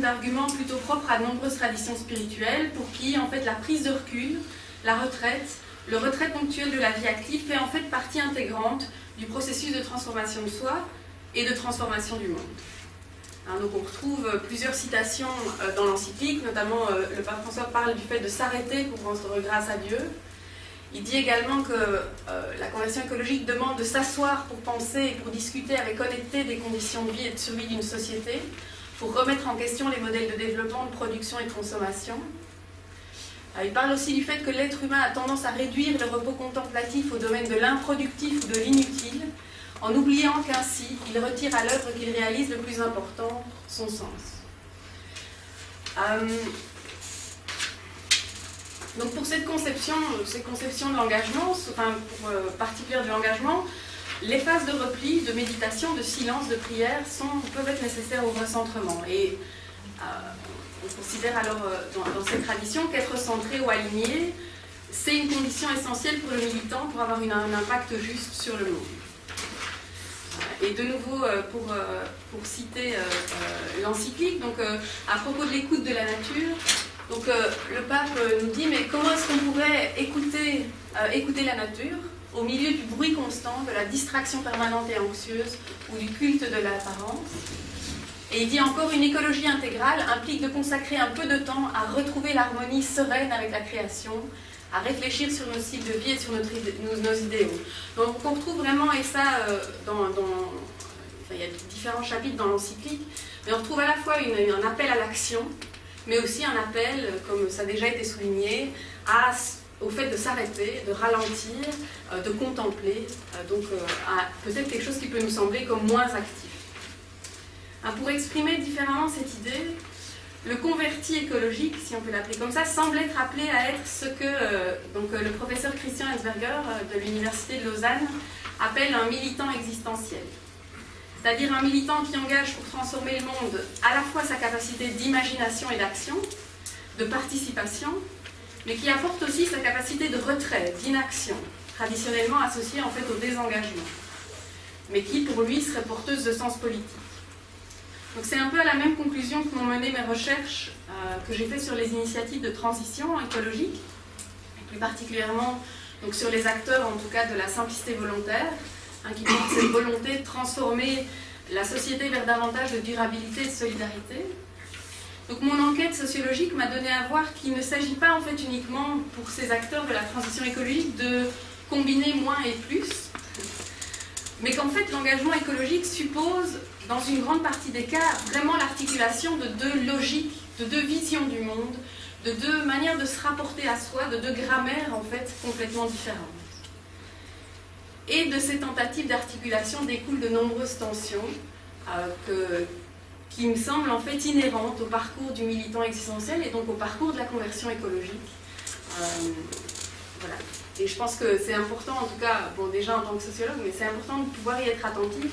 d'arguments plutôt propres à de nombreuses traditions spirituelles, pour qui en fait la prise de recul, la retraite, le retrait ponctuel de la vie active fait en fait partie intégrante du processus de transformation de soi et de transformation du monde. Donc on retrouve plusieurs citations dans l'encyclique, notamment le pape François parle du fait de s'arrêter pour rendre grâce à Dieu. Il dit également que la conversion écologique demande de s'asseoir pour penser et pour discuter avec honnêteté des conditions de vie et de survie d'une société, pour remettre en question les modèles de développement, de production et de consommation. Il parle aussi du fait que l'être humain a tendance à réduire le repos contemplatif au domaine de l'improductif ou de l'inutile, en oubliant qu'ainsi, il retire à l'œuvre qu'il réalise le plus important, son sens. Donc pour ces conceptions de l'engagement, particulière de l'engagement, les phases de repli, de méditation, de silence, de prière peuvent être nécessaires au recentrement. Et on considère alors dans cette tradition qu'être centré ou aligné, c'est une condition essentielle pour le militant pour avoir un impact juste sur le monde. Et de nouveau, pour citer l'encyclique, donc à propos de l'écoute de la nature, donc le pape nous dit, mais comment est-ce qu'on pourrait écouter la nature au milieu du bruit constant, de la distraction permanente et anxieuse, ou du culte de l'apparence? Et il dit encore, une écologie intégrale implique de consacrer un peu de temps à retrouver l'harmonie sereine avec la création, à réfléchir sur nos cycles de vie et sur nos idéaux. Donc on retrouve vraiment, et ça, il y a différents chapitres dans l'encyclique, mais on retrouve à la fois un appel à l'action, mais aussi un appel, comme ça a déjà été souligné, au fait de s'arrêter, de ralentir, de contempler, à peut-être quelque chose qui peut nous sembler comme moins actif. Pour exprimer différemment cette idée, le converti écologique, si on peut l'appeler comme ça, semble être appelé à être ce que le professeur Christian Enzberger de l'Université de Lausanne appelle un militant existentiel. C'est-à-dire un militant qui engage pour transformer le monde à la fois sa capacité d'imagination et d'action, de participation, mais qui apporte aussi sa capacité de retrait, d'inaction, traditionnellement associée en fait au désengagement, mais qui pour lui serait porteuse de sens politique. Donc c'est un peu à la même conclusion que m'ont mené mes recherches que j'ai fait sur les initiatives de transition écologique, et plus particulièrement donc, sur les acteurs en tout cas de la simplicité volontaire, qui portent cette volonté de transformer la société vers davantage de durabilité et de solidarité. Donc mon enquête sociologique m'a donné à voir qu'il ne s'agit pas en fait uniquement pour ces acteurs de la transition écologique de combiner moins et plus, mais qu'en fait l'engagement écologique suppose, dans une grande partie des cas, vraiment l'articulation de deux logiques, de deux visions du monde, de deux manières de se rapporter à soi, de deux grammaires en fait complètement différentes. Et de ces tentatives d'articulation découlent de nombreuses tensions qui me semblent en fait inhérentes au parcours du militant existentiel et donc au parcours de la conversion écologique. Voilà. Et je pense que c'est important, en tout cas, bon, déjà en tant que sociologue, mais c'est important de pouvoir y être attentif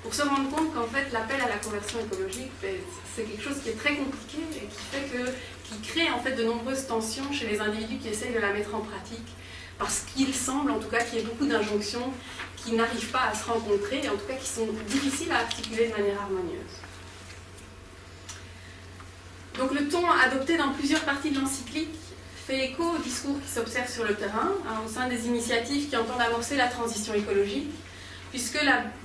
pour se rendre compte qu'en fait l'appel à la conversion écologique, c'est quelque chose qui est très compliqué et qui crée en fait de nombreuses tensions chez les individus qui essayent de la mettre en pratique. Parce qu'il semble en tout cas qu'il y ait beaucoup d'injonctions qui n'arrivent pas à se rencontrer, et en tout cas qui sont difficiles à articuler de manière harmonieuse. Donc le ton adopté dans plusieurs parties de l'encyclique fait écho au discours qui s'observe sur le terrain, au sein des initiatives qui entendent amorcer la transition écologique, puisque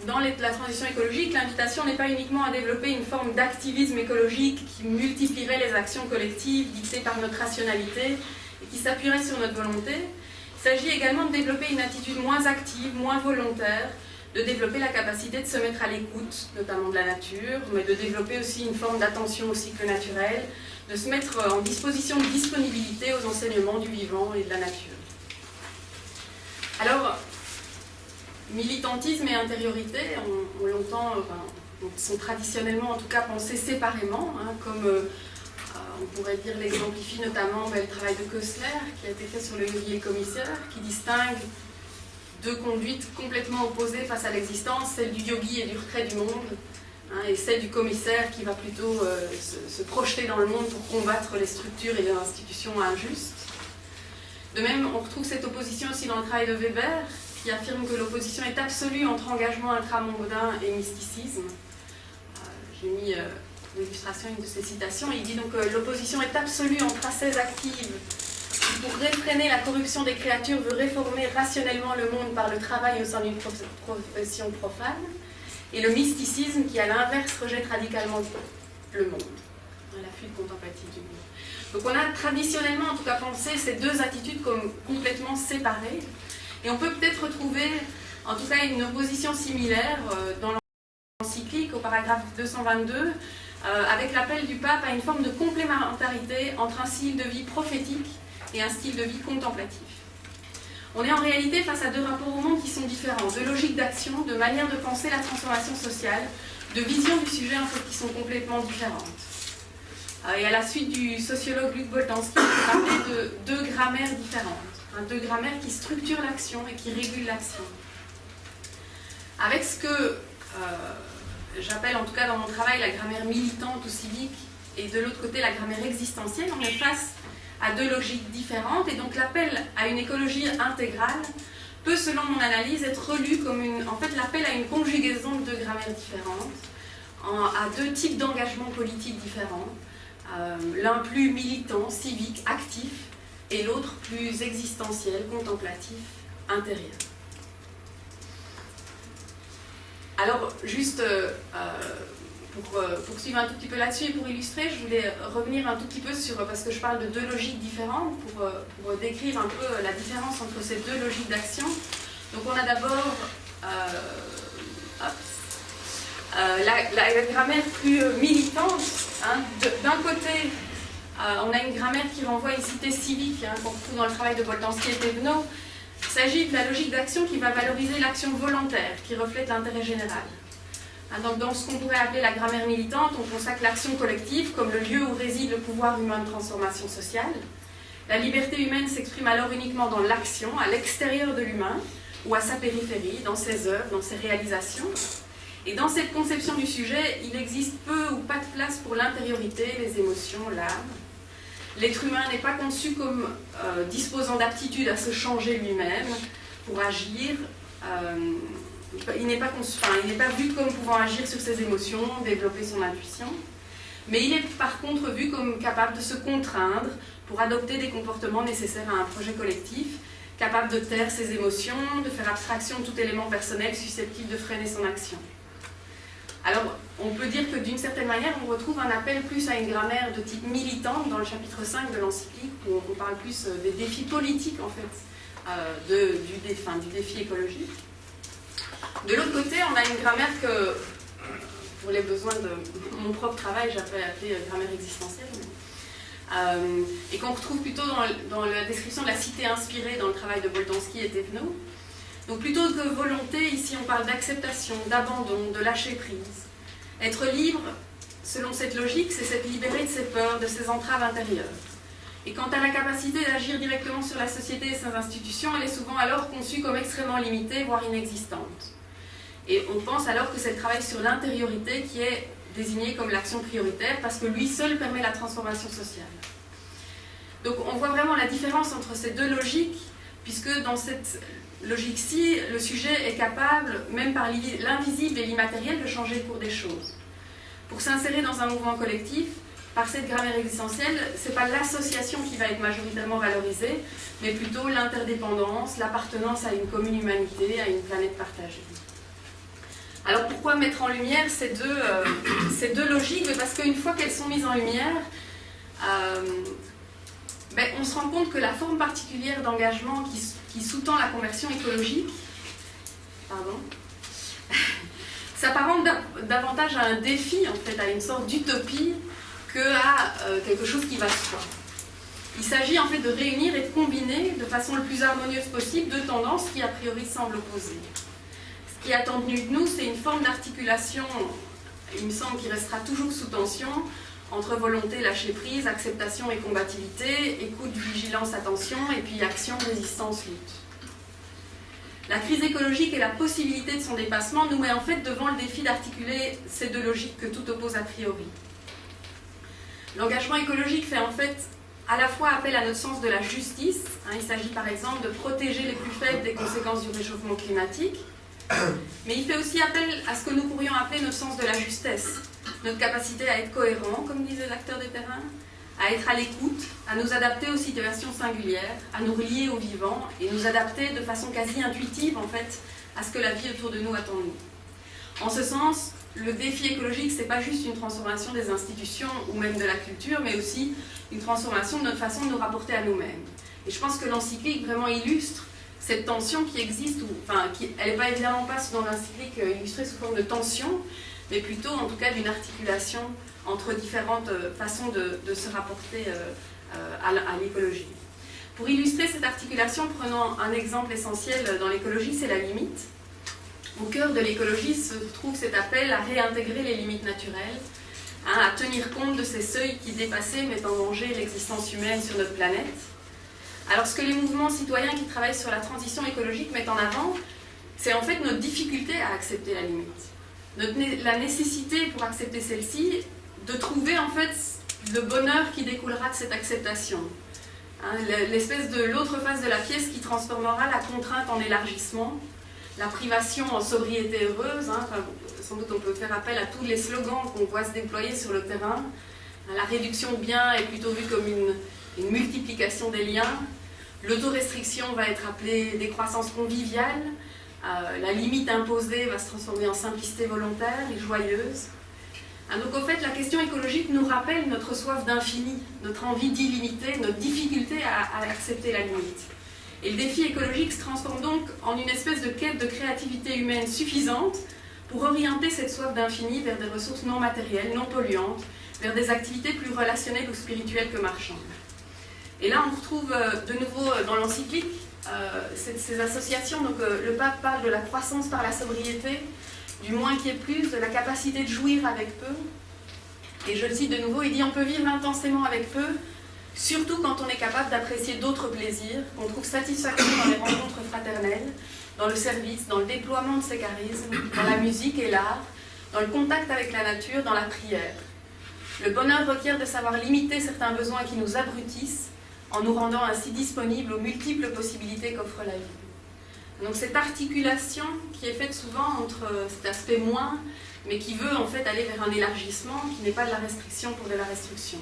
dans la transition écologique, l'invitation n'est pas uniquement à développer une forme d'activisme écologique qui multiplierait les actions collectives dictées par notre rationalité et qui s'appuierait sur notre volonté. Il s'agit également de développer une attitude moins active, moins volontaire, de développer la capacité de se mettre à l'écoute, notamment de la nature, mais de développer aussi une forme d'attention au cycle naturel, de se mettre en disposition de disponibilité aux enseignements du vivant et de la nature. Alors, militantisme et intériorité, on l'entend, sont traditionnellement en tout cas pensés séparément, comme on pourrait dire l'exemplifie notamment le travail de Koestler, qui a été fait sur le yogi et le commissaire, qui distingue deux conduites complètement opposées face à l'existence, celle du yogi et du retrait du monde, et celle du commissaire qui va plutôt se projeter dans le monde pour combattre les structures et les institutions injustes. De même, on retrouve cette opposition aussi dans le travail de Weber, qui affirme que l'opposition est absolue entre engagement intramondain et mysticisme. J'ai mis l'illustration, une de ces citations. Il dit donc que l'opposition est absolue entre ascèse active, qui pour réfréner la corruption des créatures veut réformer rationnellement le monde par le travail au sein d'une profession profane, et le mysticisme qui, à l'inverse, rejette radicalement le monde, la fuite contemplative du monde. Donc on a traditionnellement, en tout cas, pensé ces deux attitudes comme complètement séparées, et on peut peut-être retrouver, en tout cas, une opposition similaire dans l'encyclique, au paragraphe 222, avec l'appel du pape à une forme de complémentarité entre un style de vie prophétique et un style de vie contemplatif. On est en réalité face à deux rapports au monde qui sont différents, de logique d'action, de manière de penser la transformation sociale, de vision du sujet en fait, qui sont complètement différentes. Et à la suite du sociologue Luc Boltanski, on peut parler de deux grammaires différentes, deux grammaires qui structurent l'action et qui régulent l'action. Avec ce que j'appelle en tout cas dans mon travail la grammaire militante ou civique, et de l'autre côté la grammaire existentielle, on est face à deux logiques différentes, et donc l'appel à une écologie intégrale peut, selon mon analyse, être relu comme l'appel à une conjugaison de deux grammaires différentes, à deux types d'engagement politique différents, l'un plus militant, civique, actif, et l'autre plus existentiel, contemplatif, intérieur. Alors, juste pour poursuivre un tout petit peu là-dessus et pour illustrer, je voulais revenir un tout petit peu sur, parce que je parle de deux logiques différentes, pour décrire un peu la différence entre ces deux logiques d'action. Donc on a d'abord la grammaire plus militante. D'un côté, on a une grammaire qui renvoie à une cité civique, qu'on retrouve dans le travail de Boltanski et Thévenot. Il s'agit de la logique d'action qui va valoriser l'action volontaire, qui reflète l'intérêt général. Donc, dans ce qu'on pourrait appeler la grammaire militante, on consacre l'action collective comme le lieu où réside le pouvoir humain de transformation sociale. La liberté humaine s'exprime alors uniquement dans l'action, à l'extérieur de l'humain, ou à sa périphérie, dans ses œuvres, dans ses réalisations. Et dans cette conception du sujet, il existe peu ou pas de place pour l'intériorité, les émotions, l'âme. L'être humain n'est pas conçu comme disposant d'aptitude à se changer lui-même pour agir. Il n'est pas vu comme pouvant agir sur ses émotions, développer son intuition, mais il est par contre vu comme capable de se contraindre pour adopter des comportements nécessaires à un projet collectif, capable de taire ses émotions, de faire abstraction de tout élément personnel susceptible de freiner son action. Alors, on peut dire que d'une certaine manière, on retrouve un appel plus à une grammaire de type militante dans le chapitre 5 de l'encyclique, où on parle plus des défis politiques, en fait, du défi écologique. De l'autre côté, on a une grammaire que, pour les besoins de mon propre travail, j'appelle appeler grammaire existentielle, et qu'on retrouve plutôt dans la description de la cité inspirée dans le travail de Boltanski et Thévenot. Donc plutôt que volonté, ici on parle d'acceptation, d'abandon, de lâcher prise. Être libre, selon cette logique, c'est s'être libéré de ses peurs, de ses entraves intérieures. Et quant à la capacité d'agir directement sur la société et ses institutions, elle est souvent alors conçue comme extrêmement limitée, voire inexistante. Et on pense alors que c'est le travail sur l'intériorité qui est désigné comme l'action prioritaire, parce que lui seul permet la transformation sociale. Donc on voit vraiment la différence entre ces deux logiques, puisque dans cette logique-ci, le sujet est capable, même par l'invisible et l'immatériel, de changer le cours des choses. Pour s'insérer dans un mouvement collectif, par cette grammaire existentielle, ce n'est pas l'association qui va être majoritairement valorisée, mais plutôt l'interdépendance, l'appartenance à une commune humanité, à une planète partagée. Alors pourquoi mettre en lumière ces deux logiques? Parce qu'une fois qu'elles sont mises en lumière, on se rend compte que la forme particulière d'engagement qui sous-tend la conversion écologique, s'apparente davantage à un défi, en fait, à une sorte d'utopie, qu'à quelque chose qui va de soi. Il s'agit en fait de réunir et de combiner de façon le plus harmonieuse possible deux tendances qui a priori semblent opposées. Ce qui est attendu de nous, c'est une forme d'articulation, il me semble, qui restera toujours sous tension, entre volonté, lâcher prise, acceptation et combativité, écoute, vigilance, attention, et puis action, résistance, lutte. La crise écologique et la possibilité de son dépassement nous met en fait devant le défi d'articuler ces deux logiques que tout oppose a priori. L'engagement écologique fait en fait à la fois appel à notre sens de la justice, il s'agit par exemple de protéger les plus faibles des conséquences du réchauffement climatique, mais il fait aussi appel à ce que nous pourrions appeler notre sens de la justesse, notre capacité à être cohérent, comme disent les acteurs de terrain, à être à l'écoute, à nous adapter aux situations singulières, à nous relier au vivant et nous adapter de façon quasi intuitive en fait à ce que la vie autour de nous attend de nous. En ce sens, le défi écologique, ce n'est pas juste une transformation des institutions ou même de la culture, mais aussi une transformation de notre façon de nous rapporter à nous-mêmes. Et je pense que l'encyclique vraiment illustre cette tension qui existe, elle n'est pas évidemment pas dans l'encyclique illustrée sous forme de tension, mais plutôt en tout cas d'une articulation entre différentes façons de se rapporter à l'écologie. Pour illustrer cette articulation, prenons un exemple essentiel dans l'écologie, c'est la limite. Au cœur de l'écologie se trouve cet appel à réintégrer les limites naturelles, à tenir compte de ces seuils qui, dépassés, mettent en danger l'existence humaine sur notre planète. Alors ce que les mouvements citoyens qui travaillent sur la transition écologique mettent en avant, c'est en fait notre difficulté à accepter la limite. La nécessité pour accepter celle-ci de trouver en fait le bonheur qui découlera de cette acceptation. L'espèce de l'autre face de la pièce qui transformera la contrainte en élargissement, la privation en sobriété heureuse. Sans doute on peut faire appel à tous les slogans qu'on voit se déployer sur le terrain. La réduction de biens est plutôt vue comme une multiplication des liens. L'autorestriction va être appelée décroissance conviviale. La limite imposée va se transformer en simplicité volontaire et joyeuse. Donc au fait, la question écologique nous rappelle notre soif d'infini, notre envie d'illimité, notre difficulté à accepter la limite. Et le défi écologique se transforme donc en une espèce de quête de créativité humaine suffisante pour orienter cette soif d'infini vers des ressources non matérielles, non polluantes, vers des activités plus relationnelles ou spirituelles que marchandes. Et là, on retrouve de nouveau dans l'encyclique ces associations. Donc, le pape parle de la croissance par la sobriété, du moins qui est plus, de la capacité de jouir avec peu. Et je le cite de nouveau, il dit « On peut vivre intensément avec peu, surtout quand on est capable d'apprécier d'autres plaisirs, qu'on trouve satisfaction dans les rencontres fraternelles, dans le service, dans le déploiement de ses charismes, dans la musique et l'art, dans le contact avec la nature, dans la prière. Le bonheur requiert de savoir limiter certains besoins qui nous abrutissent, en nous rendant ainsi disponibles aux multiples possibilités qu'offre la vie. » Donc cette articulation qui est faite souvent entre cet aspect moins, mais qui veut en fait aller vers un élargissement, qui n'est pas de la restriction pour de la restriction.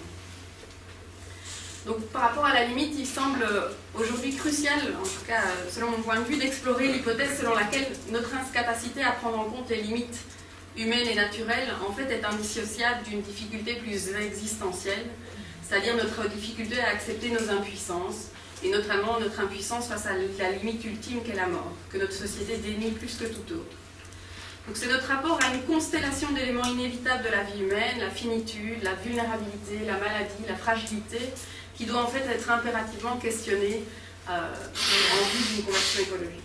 Donc par rapport à la limite, il semble aujourd'hui crucial, en tout cas selon mon point de vue, d'explorer l'hypothèse selon laquelle notre incapacité à prendre en compte les limites humaines et naturelles en fait est indissociable d'une difficulté plus existentielle, c'est-à-dire notre difficulté à accepter nos impuissances, et notamment notre impuissance face à la limite ultime qu'est la mort, que notre société dénie plus que tout autre. Donc c'est notre rapport à une constellation d'éléments inévitables de la vie humaine, la finitude, la vulnérabilité, la maladie, la fragilité, qui doit en fait être impérativement questionné en vue d'une conversion écologique.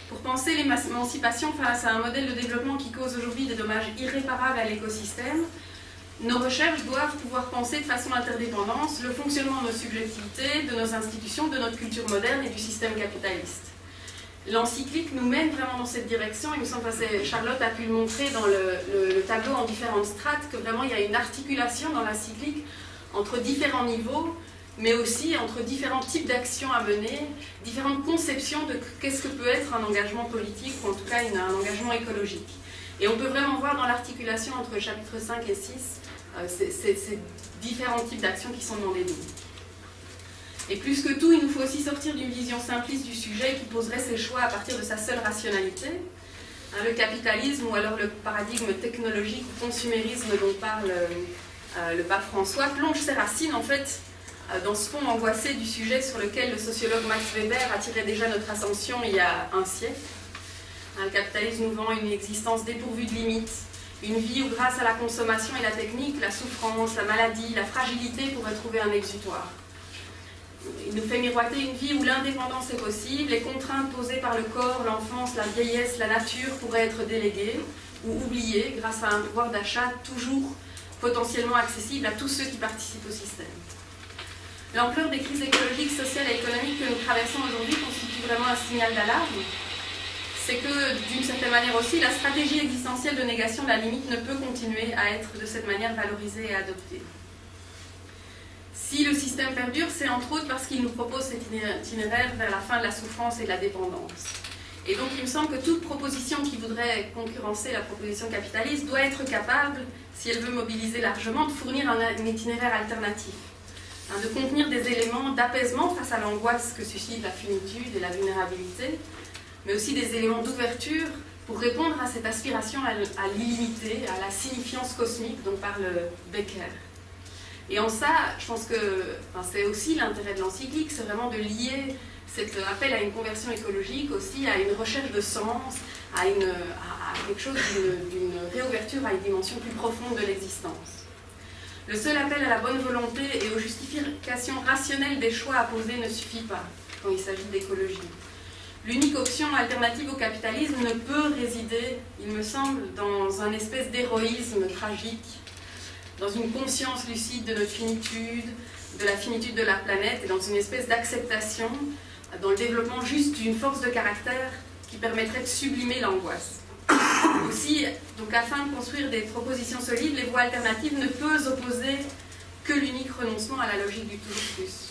Pour penser l'émancipation face à un modèle de développement qui cause aujourd'hui des dommages irréparables à l'écosystème, nos recherches doivent pouvoir penser de façon interdépendante le fonctionnement de nos subjectivités, de nos institutions, de notre culture moderne et du système capitaliste. L'encyclique nous mène vraiment dans cette direction. Il me semble que Charlotte a pu le montrer dans le tableau en différentes strates, que vraiment il y a une articulation dans la cyclique entre différents niveaux, mais aussi entre différents types d'actions à mener, différentes conceptions de qu'est-ce que peut être un engagement politique, ou en tout cas un engagement écologique. Et on peut vraiment voir dans l'articulation entre chapitres 5 et 6 ces différents types d'actions qui sont demandées de nous. Et plus que tout, il nous faut aussi sortir d'une vision simpliste du sujet qui poserait ses choix à partir de sa seule rationalité. Le capitalisme ou alors le paradigme technologique ou consumérisme dont parle le pape François plonge ses racines en fait dans ce fond angoissé du sujet sur lequel le sociologue Max Weber attirait déjà notre attention il y a un siècle. Le capitalisme nous vend une existence dépourvue de limites, une vie où grâce à la consommation et la technique, la souffrance, la maladie, la fragilité pourraient trouver un exutoire. Il nous fait miroiter une vie où l'indépendance est possible, les contraintes posées par le corps, l'enfance, la vieillesse, la nature pourraient être déléguées ou oubliées grâce à un pouvoir d'achat toujours potentiellement accessible à tous ceux qui participent au système. L'ampleur des crises écologiques, sociales et économiques que nous traversons aujourd'hui constitue vraiment un signal d'alarme. C'est que, d'une certaine manière aussi, la stratégie existentielle de négation de la limite ne peut continuer à être de cette manière valorisée et adoptée. Si le système perdure, c'est entre autres parce qu'il nous propose cet itinéraire vers la fin de la souffrance et de la dépendance. Et donc il me semble que toute proposition qui voudrait concurrencer la proposition capitaliste doit être capable, si elle veut mobiliser largement, de fournir un itinéraire alternatif, de contenir des éléments d'apaisement face à l'angoisse que suscite la finitude et la vulnérabilité, mais aussi des éléments d'ouverture pour répondre à cette aspiration à l'illimité, à la signifiance cosmique dont parle Becker. Et en ça, je pense que c'est aussi l'intérêt de l'encyclique, c'est vraiment de lier cet appel à une conversion écologique aussi à une recherche de sens, à quelque chose d'une réouverture à une dimension plus profonde de l'existence. Le seul appel à la bonne volonté et aux justifications rationnelles des choix à poser ne suffit pas quand il s'agit d'écologie. L'unique option alternative au capitalisme ne peut résider, il me semble, dans un espèce d'héroïsme tragique, dans une conscience lucide de notre finitude, de la finitude de la planète, et dans une espèce d'acceptation, dans le développement juste d'une force de caractère qui permettrait de sublimer l'angoisse. Aussi, donc afin de construire des propositions solides, les voies alternatives ne peuvent opposer que l'unique renoncement à la logique du toujours plus.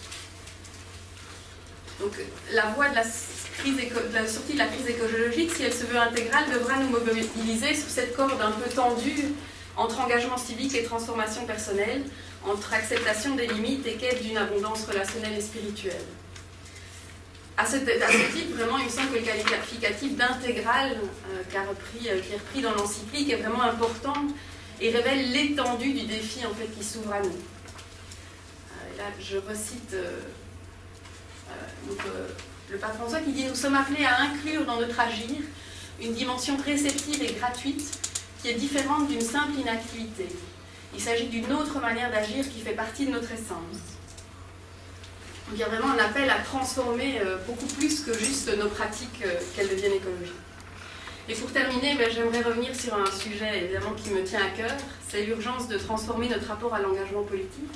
Donc la voie de la sortie de la crise écologique, si elle se veut intégrale, devra nous mobiliser sur cette corde un peu tendue entre engagement civique et transformation personnelle, entre acceptation des limites et quête d'une abondance relationnelle et spirituelle. À ce titre, vraiment, il me semble que le qualificatif d'intégral qui est repris dans l'encyclique est vraiment important et révèle l'étendue du défi en fait, qui s'ouvre à nous. Là, je recite le pape François qui dit « Nous sommes appelés à inclure dans notre agir une dimension réceptive et gratuite qui est différente d'une simple inactivité. Il s'agit d'une autre manière d'agir qui fait partie de notre essence. » Donc il y a vraiment un appel à transformer beaucoup plus que juste nos pratiques, qu'elles deviennent écologiques. Et pour terminer, j'aimerais revenir sur un sujet évidemment qui me tient à cœur, c'est l'urgence de transformer notre rapport à l'engagement politique.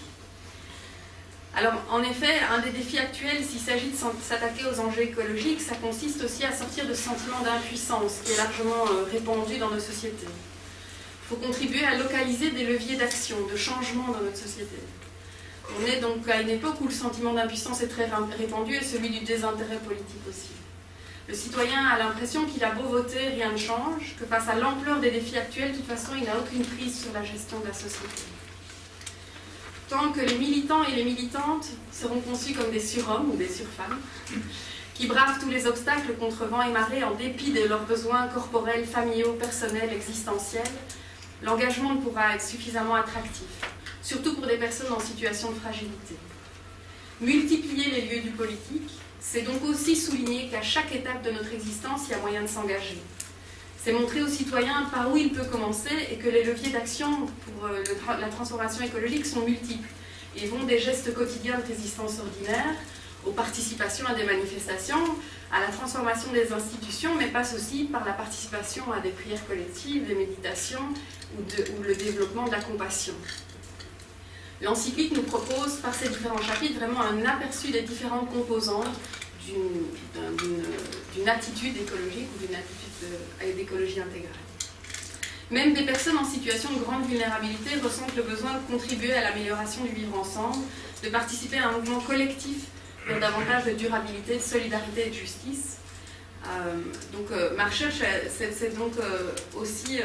Alors en effet, un des défis actuels, s'il s'agit de s'attaquer aux enjeux écologiques, ça consiste aussi à sortir de ce sentiment d'impuissance qui est largement répandu dans nos sociétés. Il faut contribuer à localiser des leviers d'action, de changement dans notre société. On est donc à une époque où le sentiment d'impuissance est très répandu et celui du désintérêt politique aussi. Le citoyen a l'impression qu'il a beau voter, rien ne change, que face à l'ampleur des défis actuels, de toute façon, il n'a aucune prise sur la gestion de la société. Tant que les militants et les militantes seront conçus comme des surhommes ou des surfemmes, qui bravent tous les obstacles contre vent et marée en dépit de leurs besoins corporels, familiaux, personnels, existentiels, l'engagement ne pourra être suffisamment attractif, surtout pour des personnes en situation de fragilité. Multiplier les lieux du politique, c'est donc aussi souligner qu'à chaque étape de notre existence, il y a moyen de s'engager. C'est montrer aux citoyens par où il peut commencer et que les leviers d'action pour la transformation écologique sont multiples et vont des gestes quotidiens de résistance ordinaire aux participations à des manifestations, à la transformation des institutions, mais passe aussi par la participation à des prières collectives, des méditations ou le développement de la compassion. L'encyclique nous propose, par ces différents chapitres, vraiment un aperçu des différentes composantes d'une attitude écologique ou d'une attitude d'écologie intégrale. Même des personnes en situation de grande vulnérabilité ressentent le besoin de contribuer à l'amélioration du vivre ensemble, de participer à un mouvement collectif vers davantage de durabilité, de solidarité et de justice. Ma recherche, c'est donc aussi...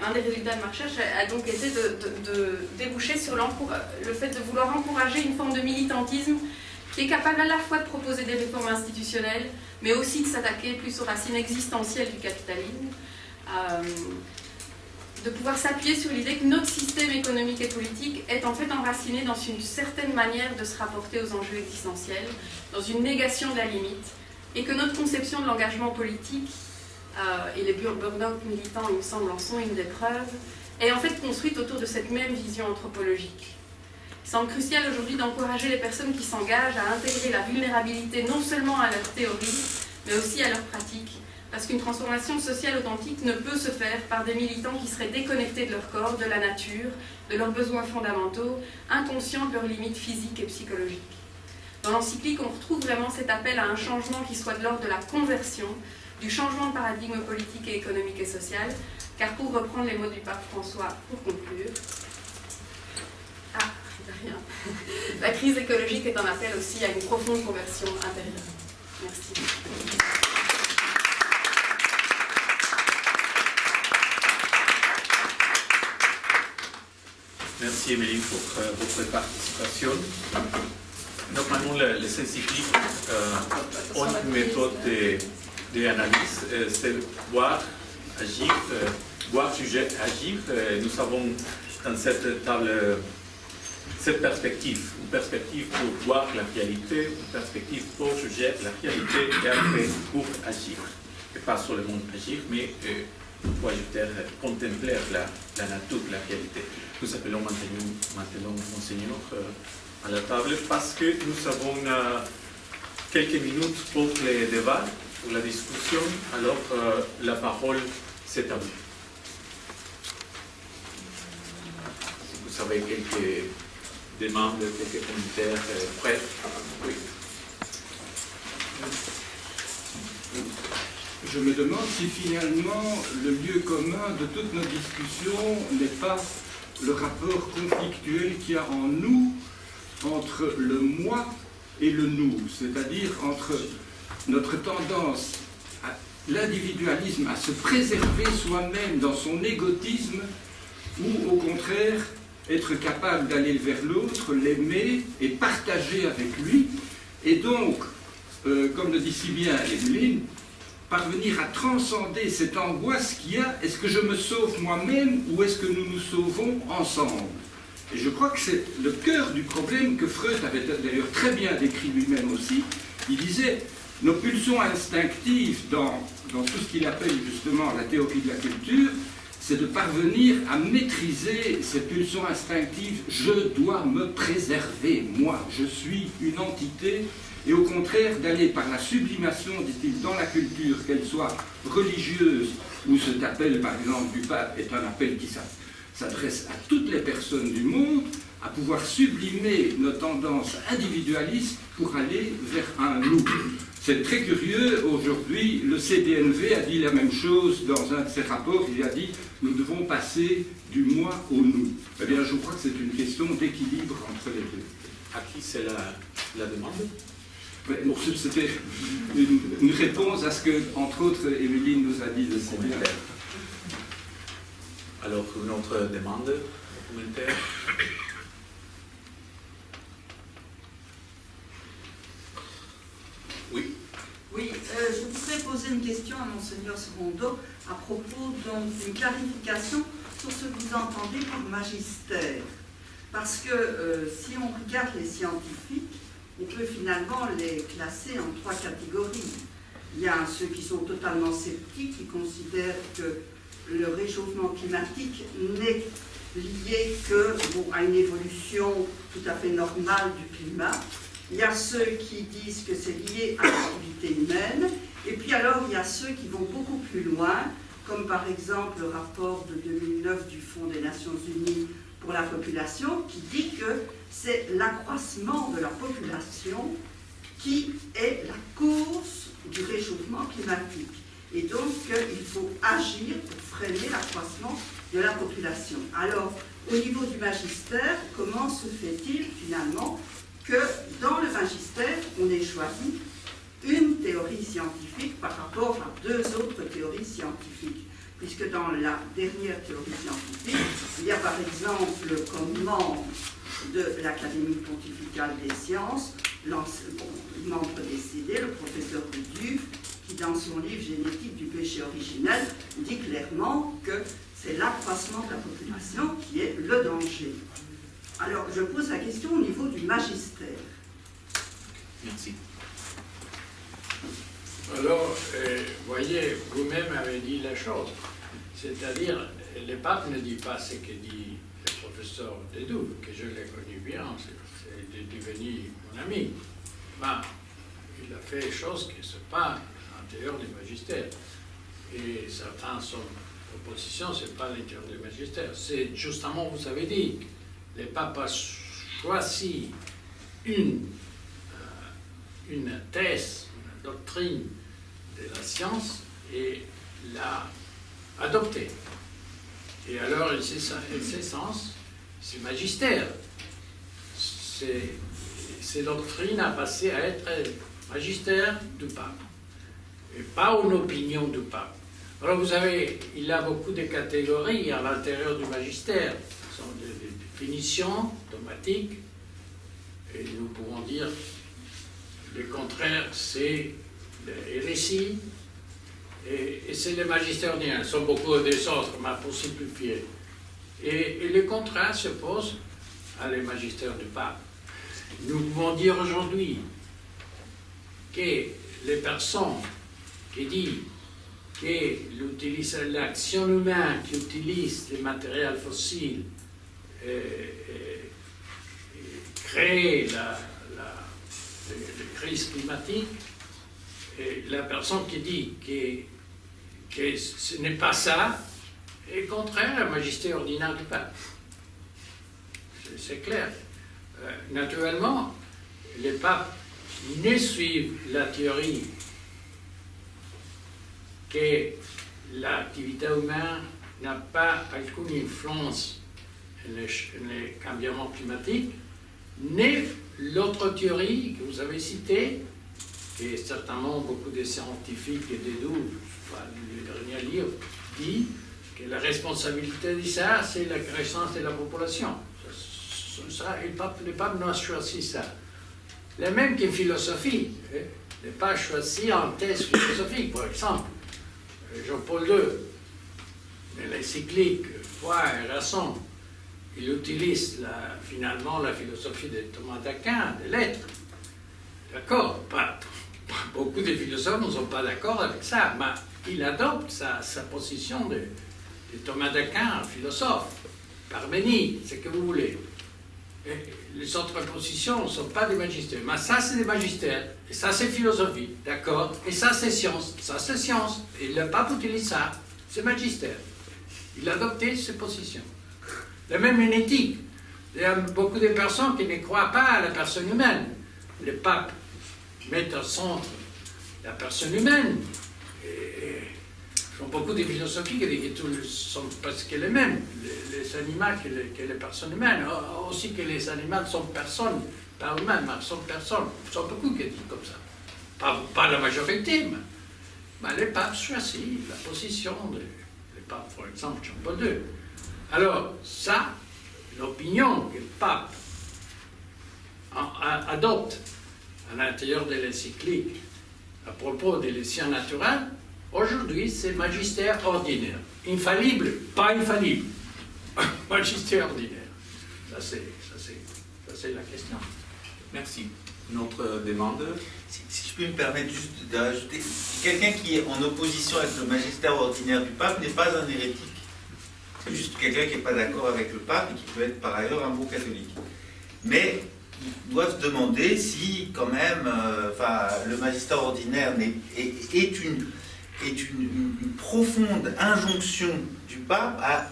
un des résultats de ma recherche a donc été de déboucher sur le fait de vouloir encourager une forme de militantisme qui est capable à la fois de proposer des réformes institutionnelles, mais aussi de s'attaquer plus aux racines existentielles du capitalisme, de pouvoir s'appuyer sur l'idée que notre système économique et politique est en fait enraciné dans une certaine manière de se rapporter aux enjeux existentiels, dans une négation de la limite, et que notre conception de l'engagement politique, et les burn-out militants, il me semble, en sont une des preuves, est en fait construite autour de cette même vision anthropologique. Il semble crucial aujourd'hui d'encourager les personnes qui s'engagent à intégrer la vulnérabilité non seulement à leur théorie, mais aussi à leur pratique, parce qu'une transformation sociale authentique ne peut se faire par des militants qui seraient déconnectés de leur corps, de la nature, de leurs besoins fondamentaux, inconscients de leurs limites physiques et psychologiques. Dans l'encyclique, on retrouve vraiment cet appel à un changement qui soit de l'ordre de la conversion, du changement de paradigme politique et économique et social, car pour reprendre les mots du pape François pour conclure, la crise écologique est un appel aussi à une profonde conversion intérieure. Merci. Merci Emeline pour votre participation. Normalement, les encycliques ont une méthode d'analyse, c'est voir, agir, voir, juger, agir. Nous avons dans cette table cette perspective, une perspective pour voir la réalité, une perspective pour juger la réalité et après pour agir. Et pas seulement agir, mais pour contempler la nature, la réalité. Nous appelons maintenant Monseigneur à la table parce que nous avons quelques minutes pour les débats, pour la discussion. Alors la parole, c'est à vous. Si vous avez quelques demandes, quelques commentaires prêts. Oui. Je me demande si finalement le lieu commun de toutes nos discussions n'est pas le rapport conflictuel qu'il y a en nous entre le moi et le nous, c'est-à-dire entre notre tendance à l'individualisme, à se préserver soi-même dans son égotisme, ou au contraire être capable d'aller vers l'autre, l'aimer et partager avec lui, et donc, comme le dit si bien Emeline, parvenir à transcender cette angoisse qu'il y a, est-ce que je me sauve moi-même ou est-ce que nous nous sauvons ensemble? Et je crois que c'est le cœur du problème que Freud avait d'ailleurs très bien décrit lui-même aussi. Il disait, nos pulsions instinctives dans tout ce qu'il appelle justement la théorie de la culture, c'est de parvenir à maîtriser ces pulsions instinctives. Je dois me préserver, moi, je suis une entité. Et au contraire, d'aller par la sublimation, dit-il, dans la culture, qu'elle soit religieuse, ou cet appel, par exemple, du pape, est un appel qui s'adresse à toutes les personnes du monde, à pouvoir sublimer nos tendances individualistes pour aller vers un nous. C'est très curieux, aujourd'hui, le CDNV a dit la même chose dans un de ses rapports, il a dit « nous devons passer du moi au nous ». Eh bien, je crois que c'est une question d'équilibre entre les deux. À qui c'est la demande? C'était une réponse à ce que, entre autres, Emeline nous a dit de si bien. Alors, une autre demande, commentaire? Oui. Oui, je voudrais poser une question à Monseigneur Serondo à propos d'une clarification sur ce que vous entendez par magistère. Parce que si on regarde les scientifiques, on peut finalement les classer en trois catégories. Il y a ceux qui sont totalement sceptiques, qui considèrent que le réchauffement climatique n'est lié que à une évolution tout à fait normale du climat. il y a ceux qui disent que c'est lié à l'activité humaine, et puis alors il y a ceux qui vont beaucoup plus loin, comme par exemple le rapport de 2009 du Fonds des Nations Unies pour la population, qui dit que c'est l'accroissement de la population qui est la cause du réchauffement climatique. Et donc, il faut agir pour freiner l'accroissement de la population. Alors, au niveau du magistère, comment se fait-il finalement que dans le magistère, on ait choisi une théorie scientifique par rapport à deux autres théories scientifiques? Puisque dans la dernière théorie scientifique, il y a par exemple comme membre de l'Académie pontificale des sciences, membre décédé, le professeur Ruduff, qui dans son livre Génétique du péché originel dit clairement que c'est l'accroissement de la population qui est le danger. Alors je pose la question au niveau du magistère. Merci. Alors, voyez, vous-même avez dit la chose. C'est-à-dire, le pape ne dit pas ce que dit le professeur Dedouve, que je l'ai connu bien, c'est devenu mon ami. Mais il a fait des choses qui ne sont pas à l'intérieur du magistère. Et certaines sont propositions, ce n'est pas à l'intérieur du magistère. C'est justement, vous avez dit, le pape a choisi une thèse, une doctrine de la science et l'a adoptée. Et alors, en ce sens, c'est magistère. Ces doctrines a passé à être magistère du pape, et pas une opinion du pape. Alors vous savez, il y a beaucoup de catégories à l'intérieur du magistère. Ce sont des définitions dogmatiques, et nous pouvons dire le contraire, c'est l'hérésie, et c'est le magistère ordinaire. Ce sont beaucoup des autres, mais pour simplifier. Et le contraire se pose à le magistère du pape. Nous pouvons dire aujourd'hui que les personnes qui disent que l'action humaine qui utilise les matériels fossiles crée la crise climatique, et la personne qui dit que ce n'est pas ça est contraire au magistère ordinaire du pape. C'est clair. Naturellement, les papes ne suivent la théorie que l'activité humaine n'a pas aucune influence sur les changements climatiques, ni l'autre théorie que vous avez citée, et certainement beaucoup de scientifiques et des doux, le dernier livre, dit que la responsabilité de ça, c'est la croissance de la population. Le pape n'a choisi ça. Le même qu'une philosophie. Le pape choisit en thèse philosophique, par exemple. Jean-Paul II, dans l'encyclique Foi et Raison, il utilise finalement la philosophie de Thomas d'Aquin, des lettres. D'accord, beaucoup de philosophes ne sont pas d'accord avec ça, mais il adopte sa position de Thomas d'Aquin, philosophe, Parménide, ce que vous voulez. Et les autres positions ne sont pas des magistères, mais ça c'est des magistères, et ça c'est philosophie, d'accord, et ça c'est science, et le pape utilise ça, c'est magistère. Il a adopté ces positions. La même en éthique, il y a beaucoup de personnes qui ne croient pas à la personne humaine. Le pape met au centre la personne humaine. Et beaucoup de philosophies qui disent que tous sont presque les mêmes, les animaux que les personnes humaines. Aussi que les animaux sont personnes, pas humains, mais sont personnes. Il y a beaucoup qui disent comme ça. Pas la majorité, mais le pape choisit la position du pape, par exemple, Jean-Paul II. Alors, ça, l'opinion que le pape adopte à l'intérieur de l'encyclique à propos des sciences naturelles, aujourd'hui, c'est magistère ordinaire. Infallible, pas infallible. Magistère ordinaire. Ça, c'est la question. Merci. Notre demande. Si je peux me permettre juste d'ajouter, quelqu'un qui est en opposition avec le magistère ordinaire du pape n'est pas un hérétique. C'est juste quelqu'un qui n'est pas d'accord avec le pape et qui peut être par ailleurs un bon catholique. Mais doivent se demander si, quand même, le magistère ordinaire est une profonde injonction du pape à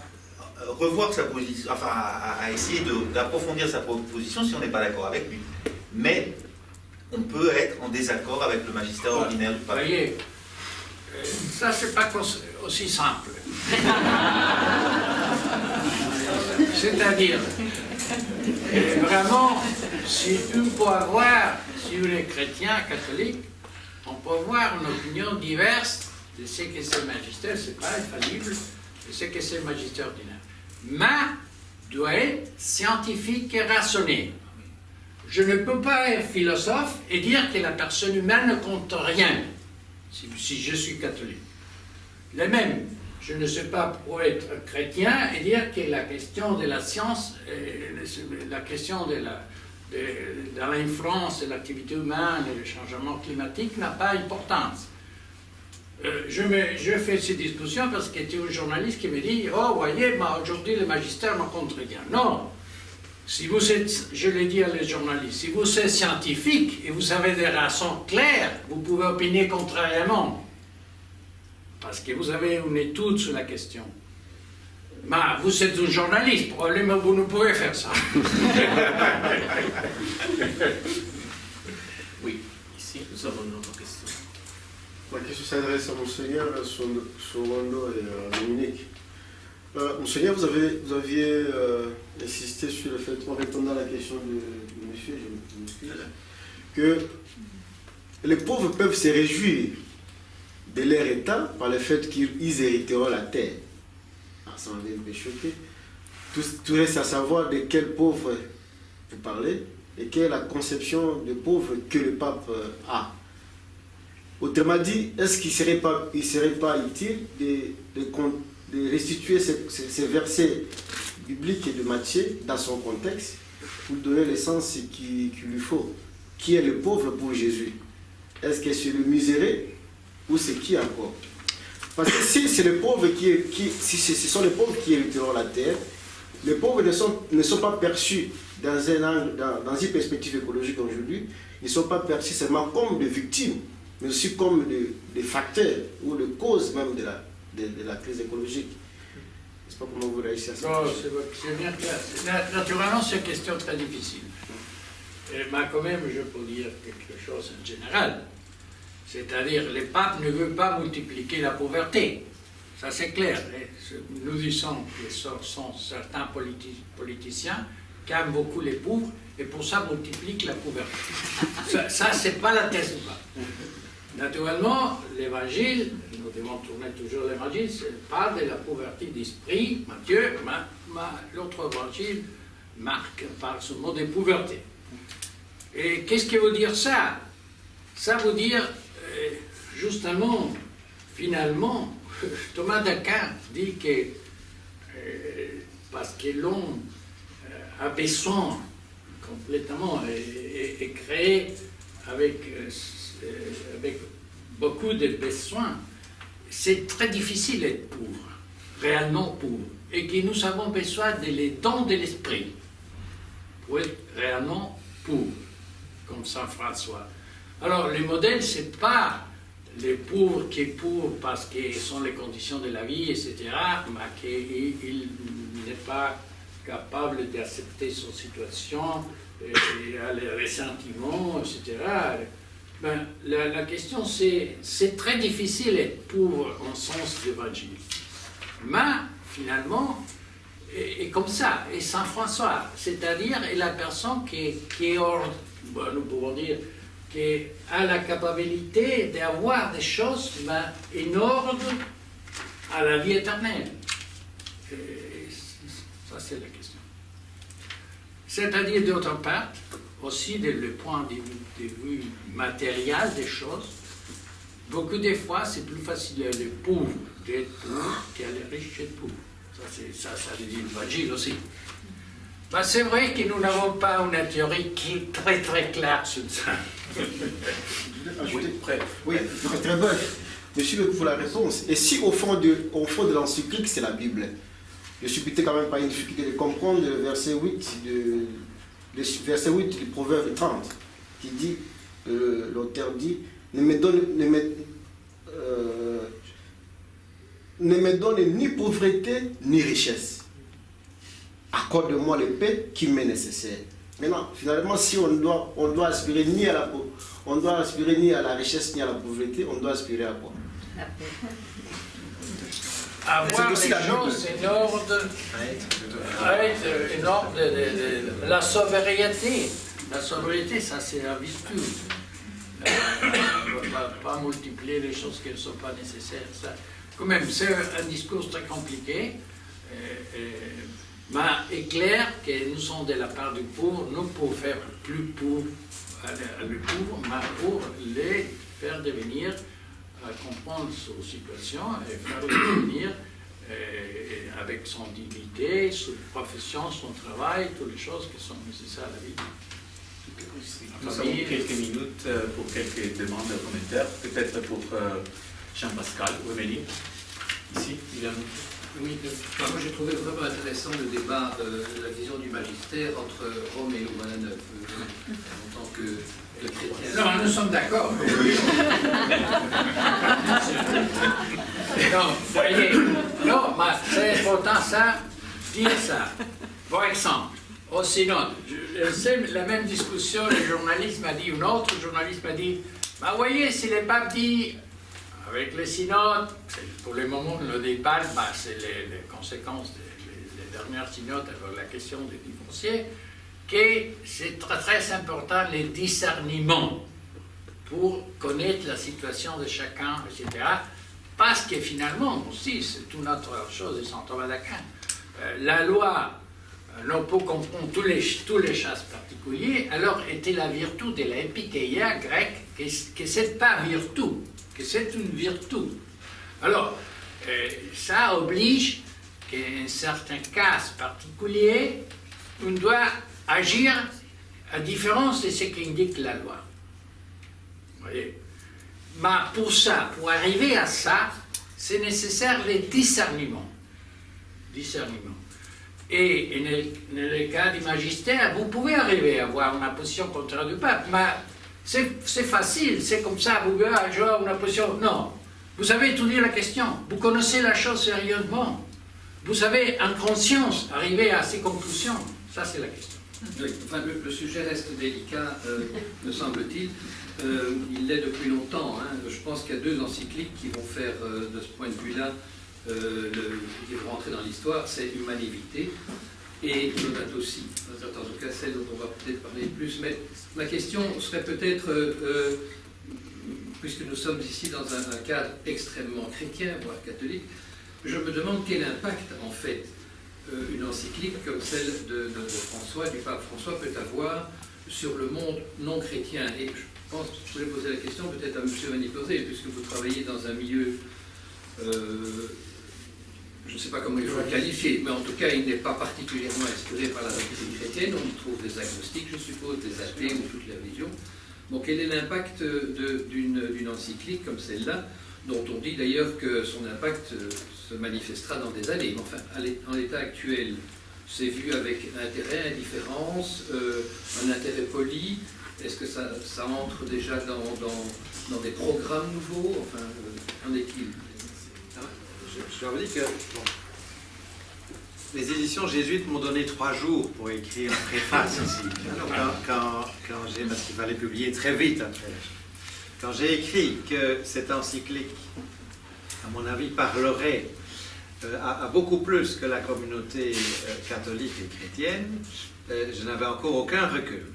revoir sa position, enfin à essayer d'approfondir sa position si on n'est pas d'accord avec lui. Mais on peut être en désaccord avec le magistère ordinaire du pape. Vous voyez, ça c'est pas aussi simple. C'est-à-dire, vraiment, si on est chrétien, catholique, on peut avoir une opinion diverse de ce que c'est le magistère, c'est pas infallible, de ce que c'est le magistère ordinaire. Mais doit être scientifique et raisonné. Je ne peux pas être philosophe et dire que la personne humaine ne compte rien, si je suis catholique. Le même, je ne sais pas pour être chrétien et dire que la question de la science, la question de l'influence de l'activité humaine et le changement climatique n'a pas d'importance. Je fais ces discussions parce qu'il y a un journaliste qui me dit « Oh, voyez, aujourd'hui le magistère ne compte rien. » Non. Si vous êtes, je l'ai dit à les journalistes, si vous êtes scientifique et vous avez des raisons claires, vous pouvez opiner contrairement. Parce que vous avez une étude sur la question. Mais vous êtes un journaliste, probablement vous ne pouvez faire ça. Oui, ici nous avons une autre question. Ma question s'adresse à Monseigneur Sorondo et à Dominique. Monseigneur, vous aviez insisté sur le fait, en répondant à la question de monsieur, je m'excuse, que les pauvres peuvent se réjouir de leur état par le fait qu'ils hériteront la terre. Ah, ça m'avait un peu choqué. Tout reste à savoir de quels pauvres vous parlez et quelle est la conception de pauvres que le pape a. Autrement dit, est-ce qu'il ne serait pas utile de restituer ces versets bibliques et de Matthieu dans son contexte pour donner le sens qu'il lui faut? Qui est le pauvre pour Jésus? Est-ce que c'est le miséré ou c'est qui encore? Parce que si c'est les pauvres si ce sont les pauvres qui hériteront la terre, les pauvres ne sont pas perçus dans une perspective écologique aujourd'hui, ils ne sont pas perçus seulement comme des victimes, mais aussi comme des facteurs ou des causes même de la crise écologique. Je ne sais pas comment vous réagissez à ça. Non, c'est bien clair. Naturellement, c'est une question très difficile. Mais quand même, je peux dire quelque chose en général. C'est-à-dire, le pape ne veut pas multiplier la pauvreté. Ça, c'est clair. Nous disons que ce sont certains politiciens qui aiment beaucoup les pauvres et pour ça multiplient la pauvreté. Ça c'est pas la thèse du pape. Naturellement, l'évangile, nous devons tourner toujours l'évangile, parle de la pauvreté d'esprit, Matthieu, l'autre évangile, Marc, parle seulement de pauvreté. Et qu'est-ce que veut dire ça? Ça veut dire, justement, finalement, Thomas d'Aquin dit que, parce que l'homme a besoin complètement, est créé avec beaucoup de besoins, c'est très difficile d'être pauvre, réellement pauvre, et que nous avons besoin des dons de l'esprit pour être réellement pauvre, comme Saint François. Alors, le modèle, ce n'est pas les pauvres qui sont pauvres parce que ce sont les conditions de la vie, etc., mais qu'il n'est pas capable d'accepter son situation, et les ressentiments, etc. Ben, la question, c'est très difficile d'être pauvre en sens d'évangile. Mais, finalement, et comme ça, et Saint François, c'est-à-dire la personne qui est hors, bon, nous pouvons dire, qui a la capacité d'avoir des choses en ordre à la vie éternelle. Et ça, c'est la question. C'est-à-dire, d'autre part, aussi le point de vue matériel des choses, beaucoup de fois, c'est plus facile à les pauvres d'être pauvres qu'à les riches d'être pauvres. Ça veut dire l'évangile aussi. Ben, c'est vrai que nous n'avons pas une théorie qui est très très claire sur ça. Oui, très bien. Monsieur, pour la réponse. Et si au fond de l'encyclique, c'est la Bible, je suis peut-être quand même pas une difficulté de comprendre le verset 8 le verset 8 du Proverbe 30, qui dit, l'auteur dit, ne me donne ni pauvreté ni richesse. Accorde-moi le paix qui m'est nécessaire. Maintenant, finalement, si on doit aspirer ni à la richesse ni à la pauvreté, on doit aspirer à quoi? Avoir les choses en ordre, de la sobriété. La sobriété, ça c'est la vertu. On ne va pas multiplier les choses qui ne sont pas nécessaires. Ça, quand même, c'est un discours très compliqué. Mais il est clair que nous sommes de la part du pauvre, non pour faire plus pauvre le pauvre, mais pour les faire devenir, comprendre sa situation et faire devenir avec son dignité, sa profession, son travail, toutes les choses qui sont nécessaires à la vie. Nous avons quelques minutes pour quelques demandes de commentaires, peut-être pour Jean-Pascal ou Émilie, ici, évidemment. Oui, moi j'ai trouvé vraiment intéressant le débat, la vision du magistère entre Rome et Louvain en tant que chrétien. Non, nous sommes d'accord. Non, voyez, non, mais c'est important ça, dire ça. Par exemple, au synode, c'est la même discussion, le journaliste m'a dit, un autre journaliste m'a dit, bah voyez, si le pape dit, avec le synode, pour le moment, le débat, bah, c'est les conséquences des dernières synodes avec la question des divorcés, que c'est très, très important le discernement pour connaître la situation de chacun, etc. Parce que finalement, aussi, c'est une autre chose de Saint Thomas d'Aquin. La loi, non peut comprendre tous les chasses particuliers, alors était la vertu de l'épikeia grecque, que c'est pas vertu, que c'est une vertu. Alors, ça oblige qu'en certains cas particuliers, on doit agir à différence de ce qu'indique la loi. Vous voyez? Mais pour ça, pour arriver à ça, c'est nécessaire le discernement. Et dans le cas du magistère, vous pouvez arriver à avoir une position contraire du pape, mais c'est facile, c'est comme ça, vous pouvez avoir une position. Non, vous savez étudier la question, vous connaissez la chose sérieusement, vous savez en conscience arriver à ces conclusions, ça c'est la question. Oui, enfin, le sujet reste délicat, me semble-t-il. Il l'est depuis longtemps. Hein. Je pense qu'il y a 2 encycliques qui vont faire, de ce point de vue-là, qui vont rentrer dans l'histoire, c'est Humanae Vitae et Laudato Si. En tout cas, celle dont on va peut-être parler plus. Mais ma question serait peut-être, puisque nous sommes ici dans un cadre extrêmement chrétien, voire catholique, je me demande quel impact, en fait, une encyclique comme celle de François, du pape François, peut avoir sur le monde non chrétien. Et je pense que je voulais poser la question peut-être à M. Vanni-Posé, puisque vous travaillez dans un milieu, je ne sais pas comment il faut le qualifier, mais en tout cas, il n'est pas particulièrement inspiré par la doctrine chrétienne. On y trouve des agnostiques, je suppose, des athées ou toutes les religions. Donc, quel est l'impact d'une encyclique comme celle-là, dont on dit d'ailleurs que son impact se manifestera dans des années. Mais enfin, en l'état actuel, c'est vu avec intérêt, indifférence, un intérêt poli. Est-ce que ça entre déjà dans des programmes nouveaux? Enfin, en est-il? Je dois vous dire que bon, les éditions jésuites m'ont donné 3 jours pour écrire une préface ici. Parce qu'il fallait publier très vite après. Quand j'ai écrit que cette encyclique, à mon avis, parlerait à beaucoup plus que la communauté catholique et chrétienne, je n'avais encore aucun recul.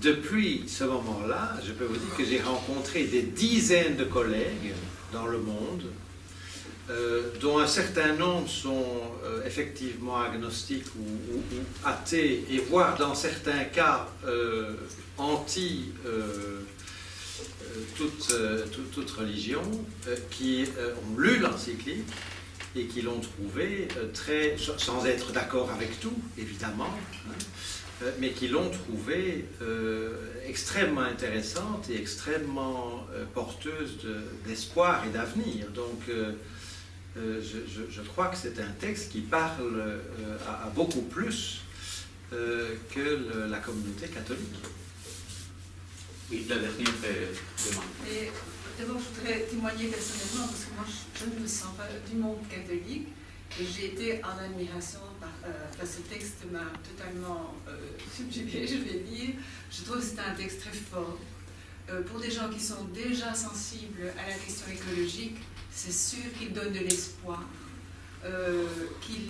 Depuis ce moment-là, je peux vous dire que j'ai rencontré des dizaines de collègues dans le monde, dont un certain nombre sont effectivement agnostiques ou athées, et voire dans certains cas anti toute religion, qui ont lu l'encyclique et qui l'ont trouvée très, sans être d'accord avec tout, évidemment, hein, mais qui l'ont trouvée extrêmement intéressante et extrêmement porteuse d'espoir et d'avenir. Donc, je crois que c'est un texte qui parle à beaucoup plus que la communauté catholique. Oui, la dernière demande. Et d'abord, je voudrais témoigner personnellement, parce que moi, je ne me sens pas du monde catholique, et j'ai été en admiration par ce texte m'a totalement subjugué, je vais dire. Je trouve que c'est un texte très fort. Pour des gens qui sont déjà sensibles à la question écologique, c'est sûr qu'il donne de l'espoir, qu'il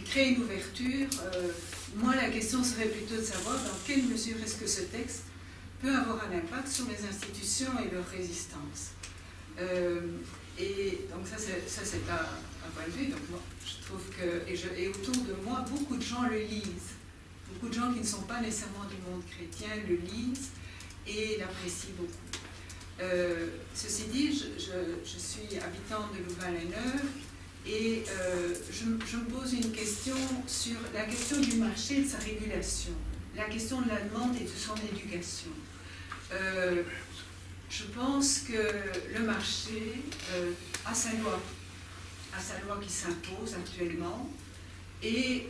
crée une ouverture. Moi, la question serait plutôt de savoir dans quelle mesure est-ce que ce texte peut avoir un impact sur les institutions et leur résistance. Et donc ça c'est un point de vue. Donc moi, je trouve que, et autour de moi, beaucoup de gens le lisent. Beaucoup de gens qui ne sont pas nécessairement du monde chrétien le lisent et l'apprécient beaucoup. Ceci dit, je suis habitante de Louvain-la-Neuve et je me pose une question sur la question du marché et de sa régulation, la question de la demande et de son éducation. Je pense que le marché a sa loi qui s'impose actuellement et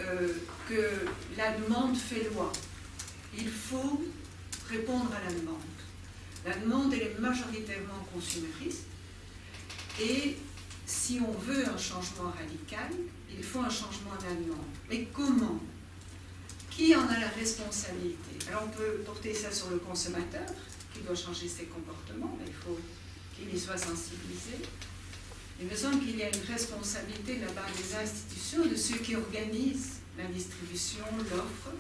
que la demande fait loi. Il faut répondre à la demande. La demande, elle est majoritairement consumériste et si on veut un changement radical, il faut un changement de la demande. Mais comment ? Qui en a la responsabilité? Alors on peut porter ça sur le consommateur, qui doit changer ses comportements, mais il faut qu'il y soit sensibilisé. Il me semble qu'il y a une responsabilité de la part des institutions, de ceux qui organisent la distribution, l'offre,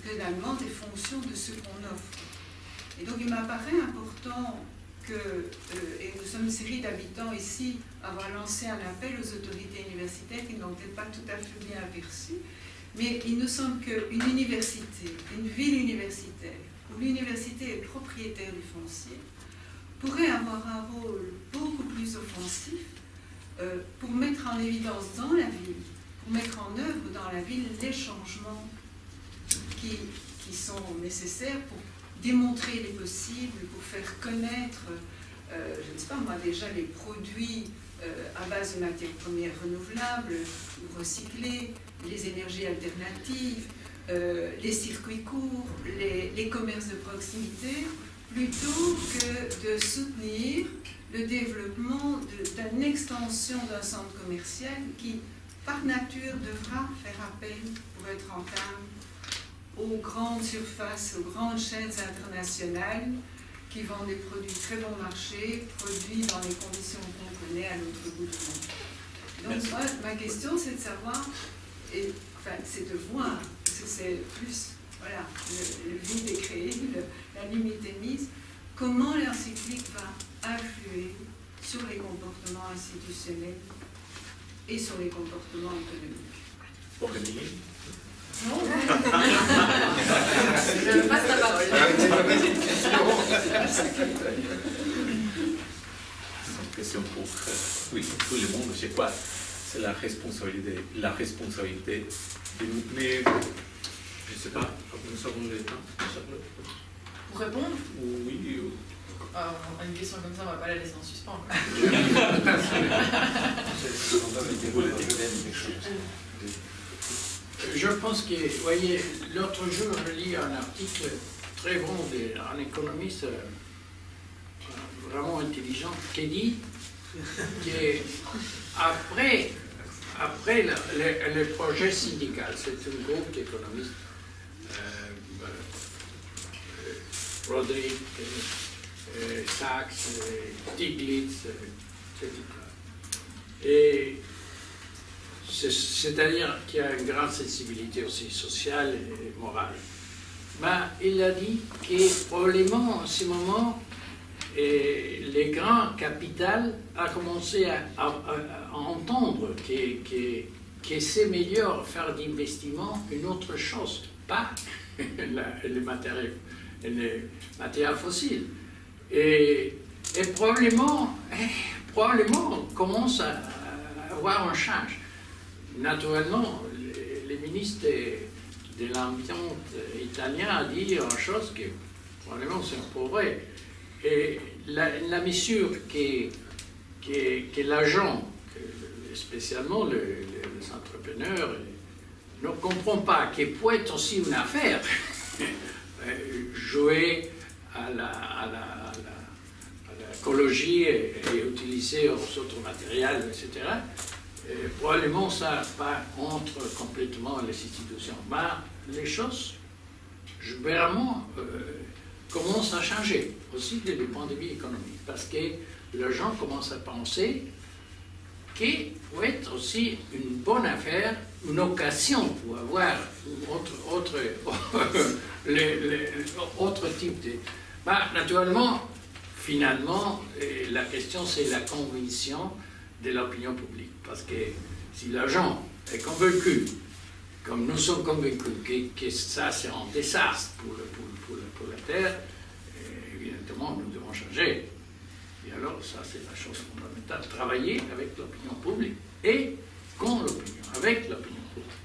que la demande est fonction de ce qu'on offre. Et donc il m'apparaît important que, et nous sommes une série d'habitants ici, avoir lancé un appel aux autorités universitaires qui n'ont peut-être pas tout à fait bien aperçu, mais il nous semble qu'une université, une ville universitaire, où l'université est propriétaire du foncier, pourrait avoir un rôle beaucoup plus offensif pour mettre en évidence dans la ville, pour mettre en œuvre dans la ville les changements qui sont nécessaires pour démontrer les possibles, pour faire connaître, je ne sais pas moi, déjà les produits à base de matières premières renouvelables ou recyclées, les énergies alternatives, les circuits courts, les commerces de proximité, plutôt que de soutenir le développement d'une extension d'un centre commercial qui, par nature, devra faire appel pour être rentable aux grandes surfaces, aux grandes chaînes internationales qui vendent des produits très bon marché, produits dans les conditions qu'on connaît à l'autre bout du monde. Donc moi, ma question, c'est de savoir, c'est de voir, parce que c'est plus, voilà, le vide est créé, la limite est mise, comment l'encyclique va influer sur les comportements institutionnels et sur les comportements économiques. Aurélie? Non, je passe la parole. C'est une question pour oui, tout le monde, je sais quoi. C'est la responsabilité de nous. Mais je ne sais pas, nous avons le temps. Pour répondre? Oui. Une question comme ça, on ne va pas la laisser en suspens. Je pense que, vous voyez, l'autre jour, je lis un article très bon d'un économiste vraiment intelligent qui dit qu'après le projet syndical, c'est un groupe d'économistes, Roderick, Sachs, Stiglitz, etc. Et c'est-à-dire qu'il y a une grande sensibilité aussi sociale et morale. Mais il a dit que probablement en ce moment, les grands capitaux ont commencé à entendre que c'est meilleur faire d'investissement une autre chose, pas les matières fossiles. Et probablement on commence à avoir un change. Naturellement, le ministre de l'Ambiente italien a dit une chose qui probablement c'est un peu vrai. Et la mesure que l'agent, spécialement les entrepreneurs, ne comprend pas qu'il peut être aussi une affaire jouer à l'écologie et utiliser autres matériels, etc. Probablement ça pas contre complètement les institutions. Mais les choses, vraiment, commencent à changer, aussi du point de vue économique, parce que les gens commencent à penser qu'il peut être aussi une bonne affaire, une occasion pour avoir autre type de... naturellement, finalement, la question c'est la conviction de l'opinion publique. Parce que si les gens est convaincu, comme nous sommes convaincus, que ça c'est un désastre pour la Terre, évidemment nous devons changer. Et alors ça c'est la chose fondamentale, travailler avec l'opinion publique et avec l'opinion publique.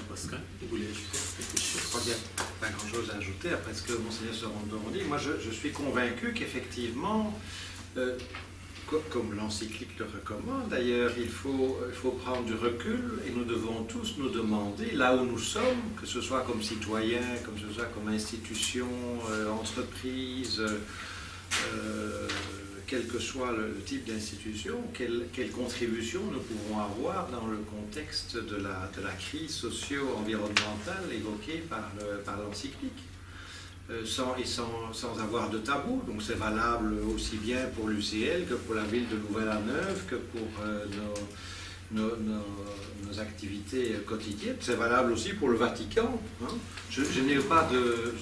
Pascal, vous voulez ajouter quelque chose? Je crois qu'il n'y a pas grand-chose à ajouter après ce que Monseigneur Sorondo dit. Moi, je suis convaincu qu'effectivement, comme l'encyclique le recommande, d'ailleurs, il faut prendre du recul et nous devons tous nous demander, là où nous sommes, que ce soit comme citoyens, comme ce soit comme institution, entreprise, quel que soit le type d'institution, quelle contribution nous pouvons avoir dans le contexte de la crise socio-environnementale évoquée par l'encyclique, sans avoir de tabou. Donc c'est valable aussi bien pour l'UCL que pour la ville de Louvain-la-Neuve, que pour nos activités quotidiennes. C'est valable aussi pour le Vatican. Hein. Je n'ai pas de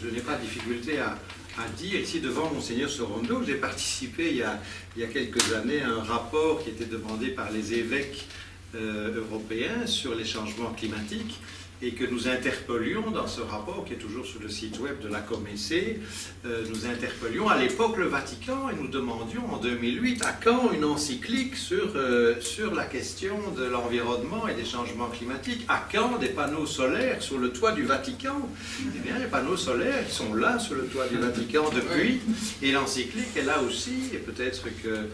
difficulté à dire ici devant Monseigneur Sorondo que j'ai participé il y a quelques années à un rapport qui était demandé par les évêques européens sur les changements climatiques et que nous interpellions dans ce rapport qui est toujours sur le site web de la Comessé, nous interpellions à l'époque le Vatican et nous demandions en 2008 à quand une encyclique sur la question de l'environnement et des changements climatiques, à quand des panneaux solaires sur le toit du Vatican. Eh bien les panneaux solaires ils sont là sur le toit du Vatican depuis, et l'encyclique est là aussi, et peut-être que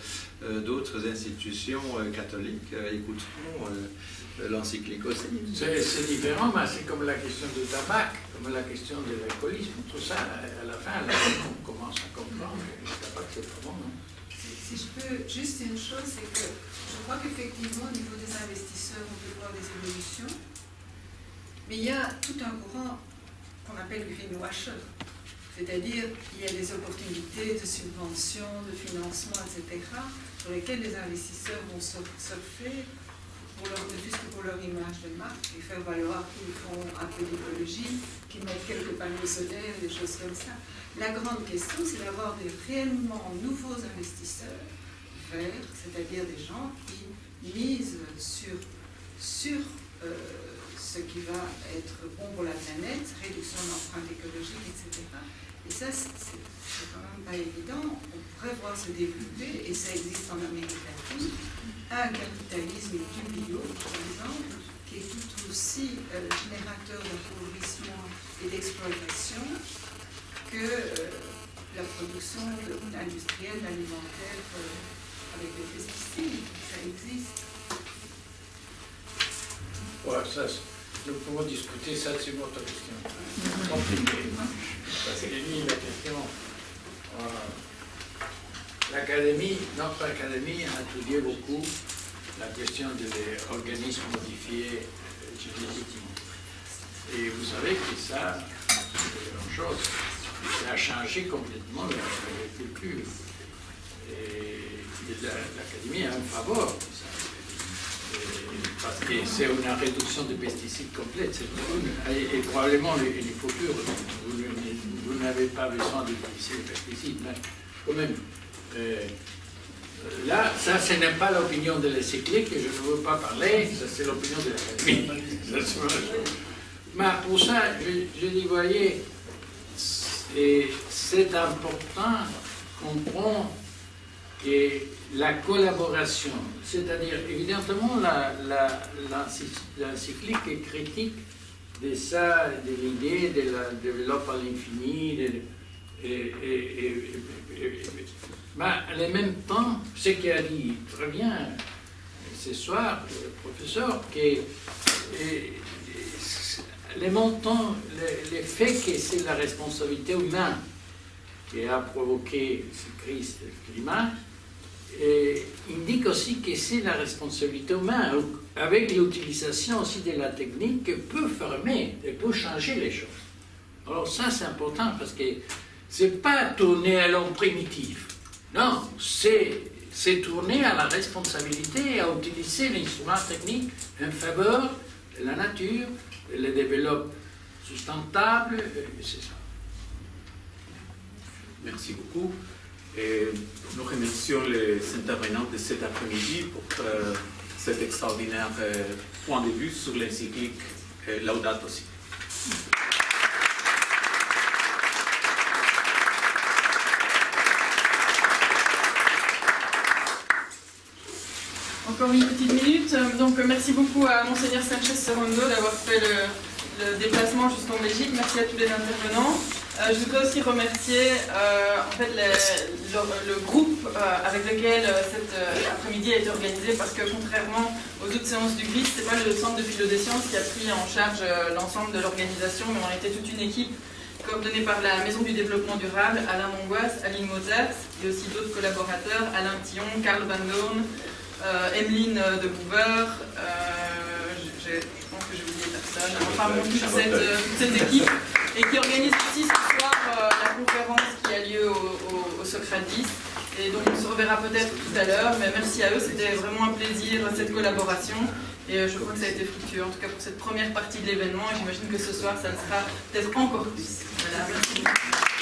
d'autres institutions catholiques écouteront l'encyclique aussi. C'est différent, mais c'est comme la question du tabac, comme la question de l'alcoolisme, tout ça, à la fin, on commence à comprendre que le tabac, c'est pas bon. Non? Si je peux, juste une chose, c'est que je crois qu'effectivement, au niveau des investisseurs, on peut voir des évolutions, mais il y a tout un courant qu'on appelle greenwasher, c'est-à-dire il y a des opportunités de subventions, de financement, etc., sur lesquelles les investisseurs vont surfer, ne fût-ce que pour leur image de marque, et faire valoir qu'ils font un peu d'écologie, qu'ils mettent quelques panneaux solaires, des choses comme ça. La grande question, c'est d'avoir des réellement nouveaux investisseurs verts, c'est-à-dire des gens qui misent sur ce qui va être bon pour la planète, réduction de l'empreinte écologique, etc. Et ça, c'est quand même pas évident. On pourrait voir se développer, et ça existe en Amérique latine, un capitalisme du bio, par exemple, qui est tout aussi générateur d'appauvrissement et d'exploitation que la production industrielle, alimentaire avec des pesticides. Ça existe. Ouais, ça, nous pouvons discuter, ça c'est votre question. Parce que la question... notre académie a étudié beaucoup la question des organismes modifiés génétiquement. Et vous savez que ça, c'est une chose, ça a changé complètement l'agriculture. Et l'académie a un faveur de ça. Parce que c'est une réduction de pesticides complète. Et probablement, les futurs, vous n'avez pas besoin d'utiliser les pesticides, mais quand même. Là, ça, ce n'est pas l'opinion de l'encyclique, et je ne veux pas parler, ça c'est l'opinion de l'académie. Mais pour ça, je dis, voyez, c'est important qu'on comprenne que la collaboration, c'est-à-dire, évidemment, l'encyclique est critique de ça, de l'idée de la développe à l'infini, mais en même temps, ce qu'il a dit très bien ce soir, le professeur, que les montants, le fait que c'est la responsabilité humaine qui a provoqué cette crise du climat, indique aussi que c'est la responsabilité humaine, avec l'utilisation aussi de la technique, qui peut fermer et peut changer les choses. Alors ça, c'est important parce que c'est pas tourner à l'homme primitif. Non, c'est tourner à la responsabilité et à utiliser l'instrument technique en faveur de la nature, le développement sustentable, c'est ça. Merci beaucoup. Et nous remercions les intervenants de cet après-midi pour cet extraordinaire point de vue sur l'encyclique Laudato Si. Encore une petite minute. Donc, merci beaucoup à Monseigneur Sánchez Sorondo d'avoir fait le déplacement jusqu'en Belgique. Merci à tous les intervenants. Je voudrais aussi remercier en fait, le groupe avec lequel cet après-midi a été organisé, parce que contrairement aux autres séances du GRIS, ce n'est pas le Centre de Philo des Sciences qui a pris en charge l'ensemble de l'organisation, mais on était toute une équipe coordonnée par la Maison du Développement Durable, Alain Mongoise, Aline Mozart, et aussi d'autres collaborateurs, Alain Tillon, Karl Van Doorn, Emeline de Bouver, je pense que j'ai oublié personne, enfin bon, toute cette équipe, et qui organise aussi ce soir la conférence qui a lieu au Socrates, et donc on se reverra peut-être tout à l'heure, mais merci à eux, c'était vraiment un plaisir cette collaboration, et je crois que ça a été fructueux, en tout cas pour cette première partie de l'événement, et j'imagine que ce soir ça ne sera peut-être encore plus. Voilà, merci beaucoup.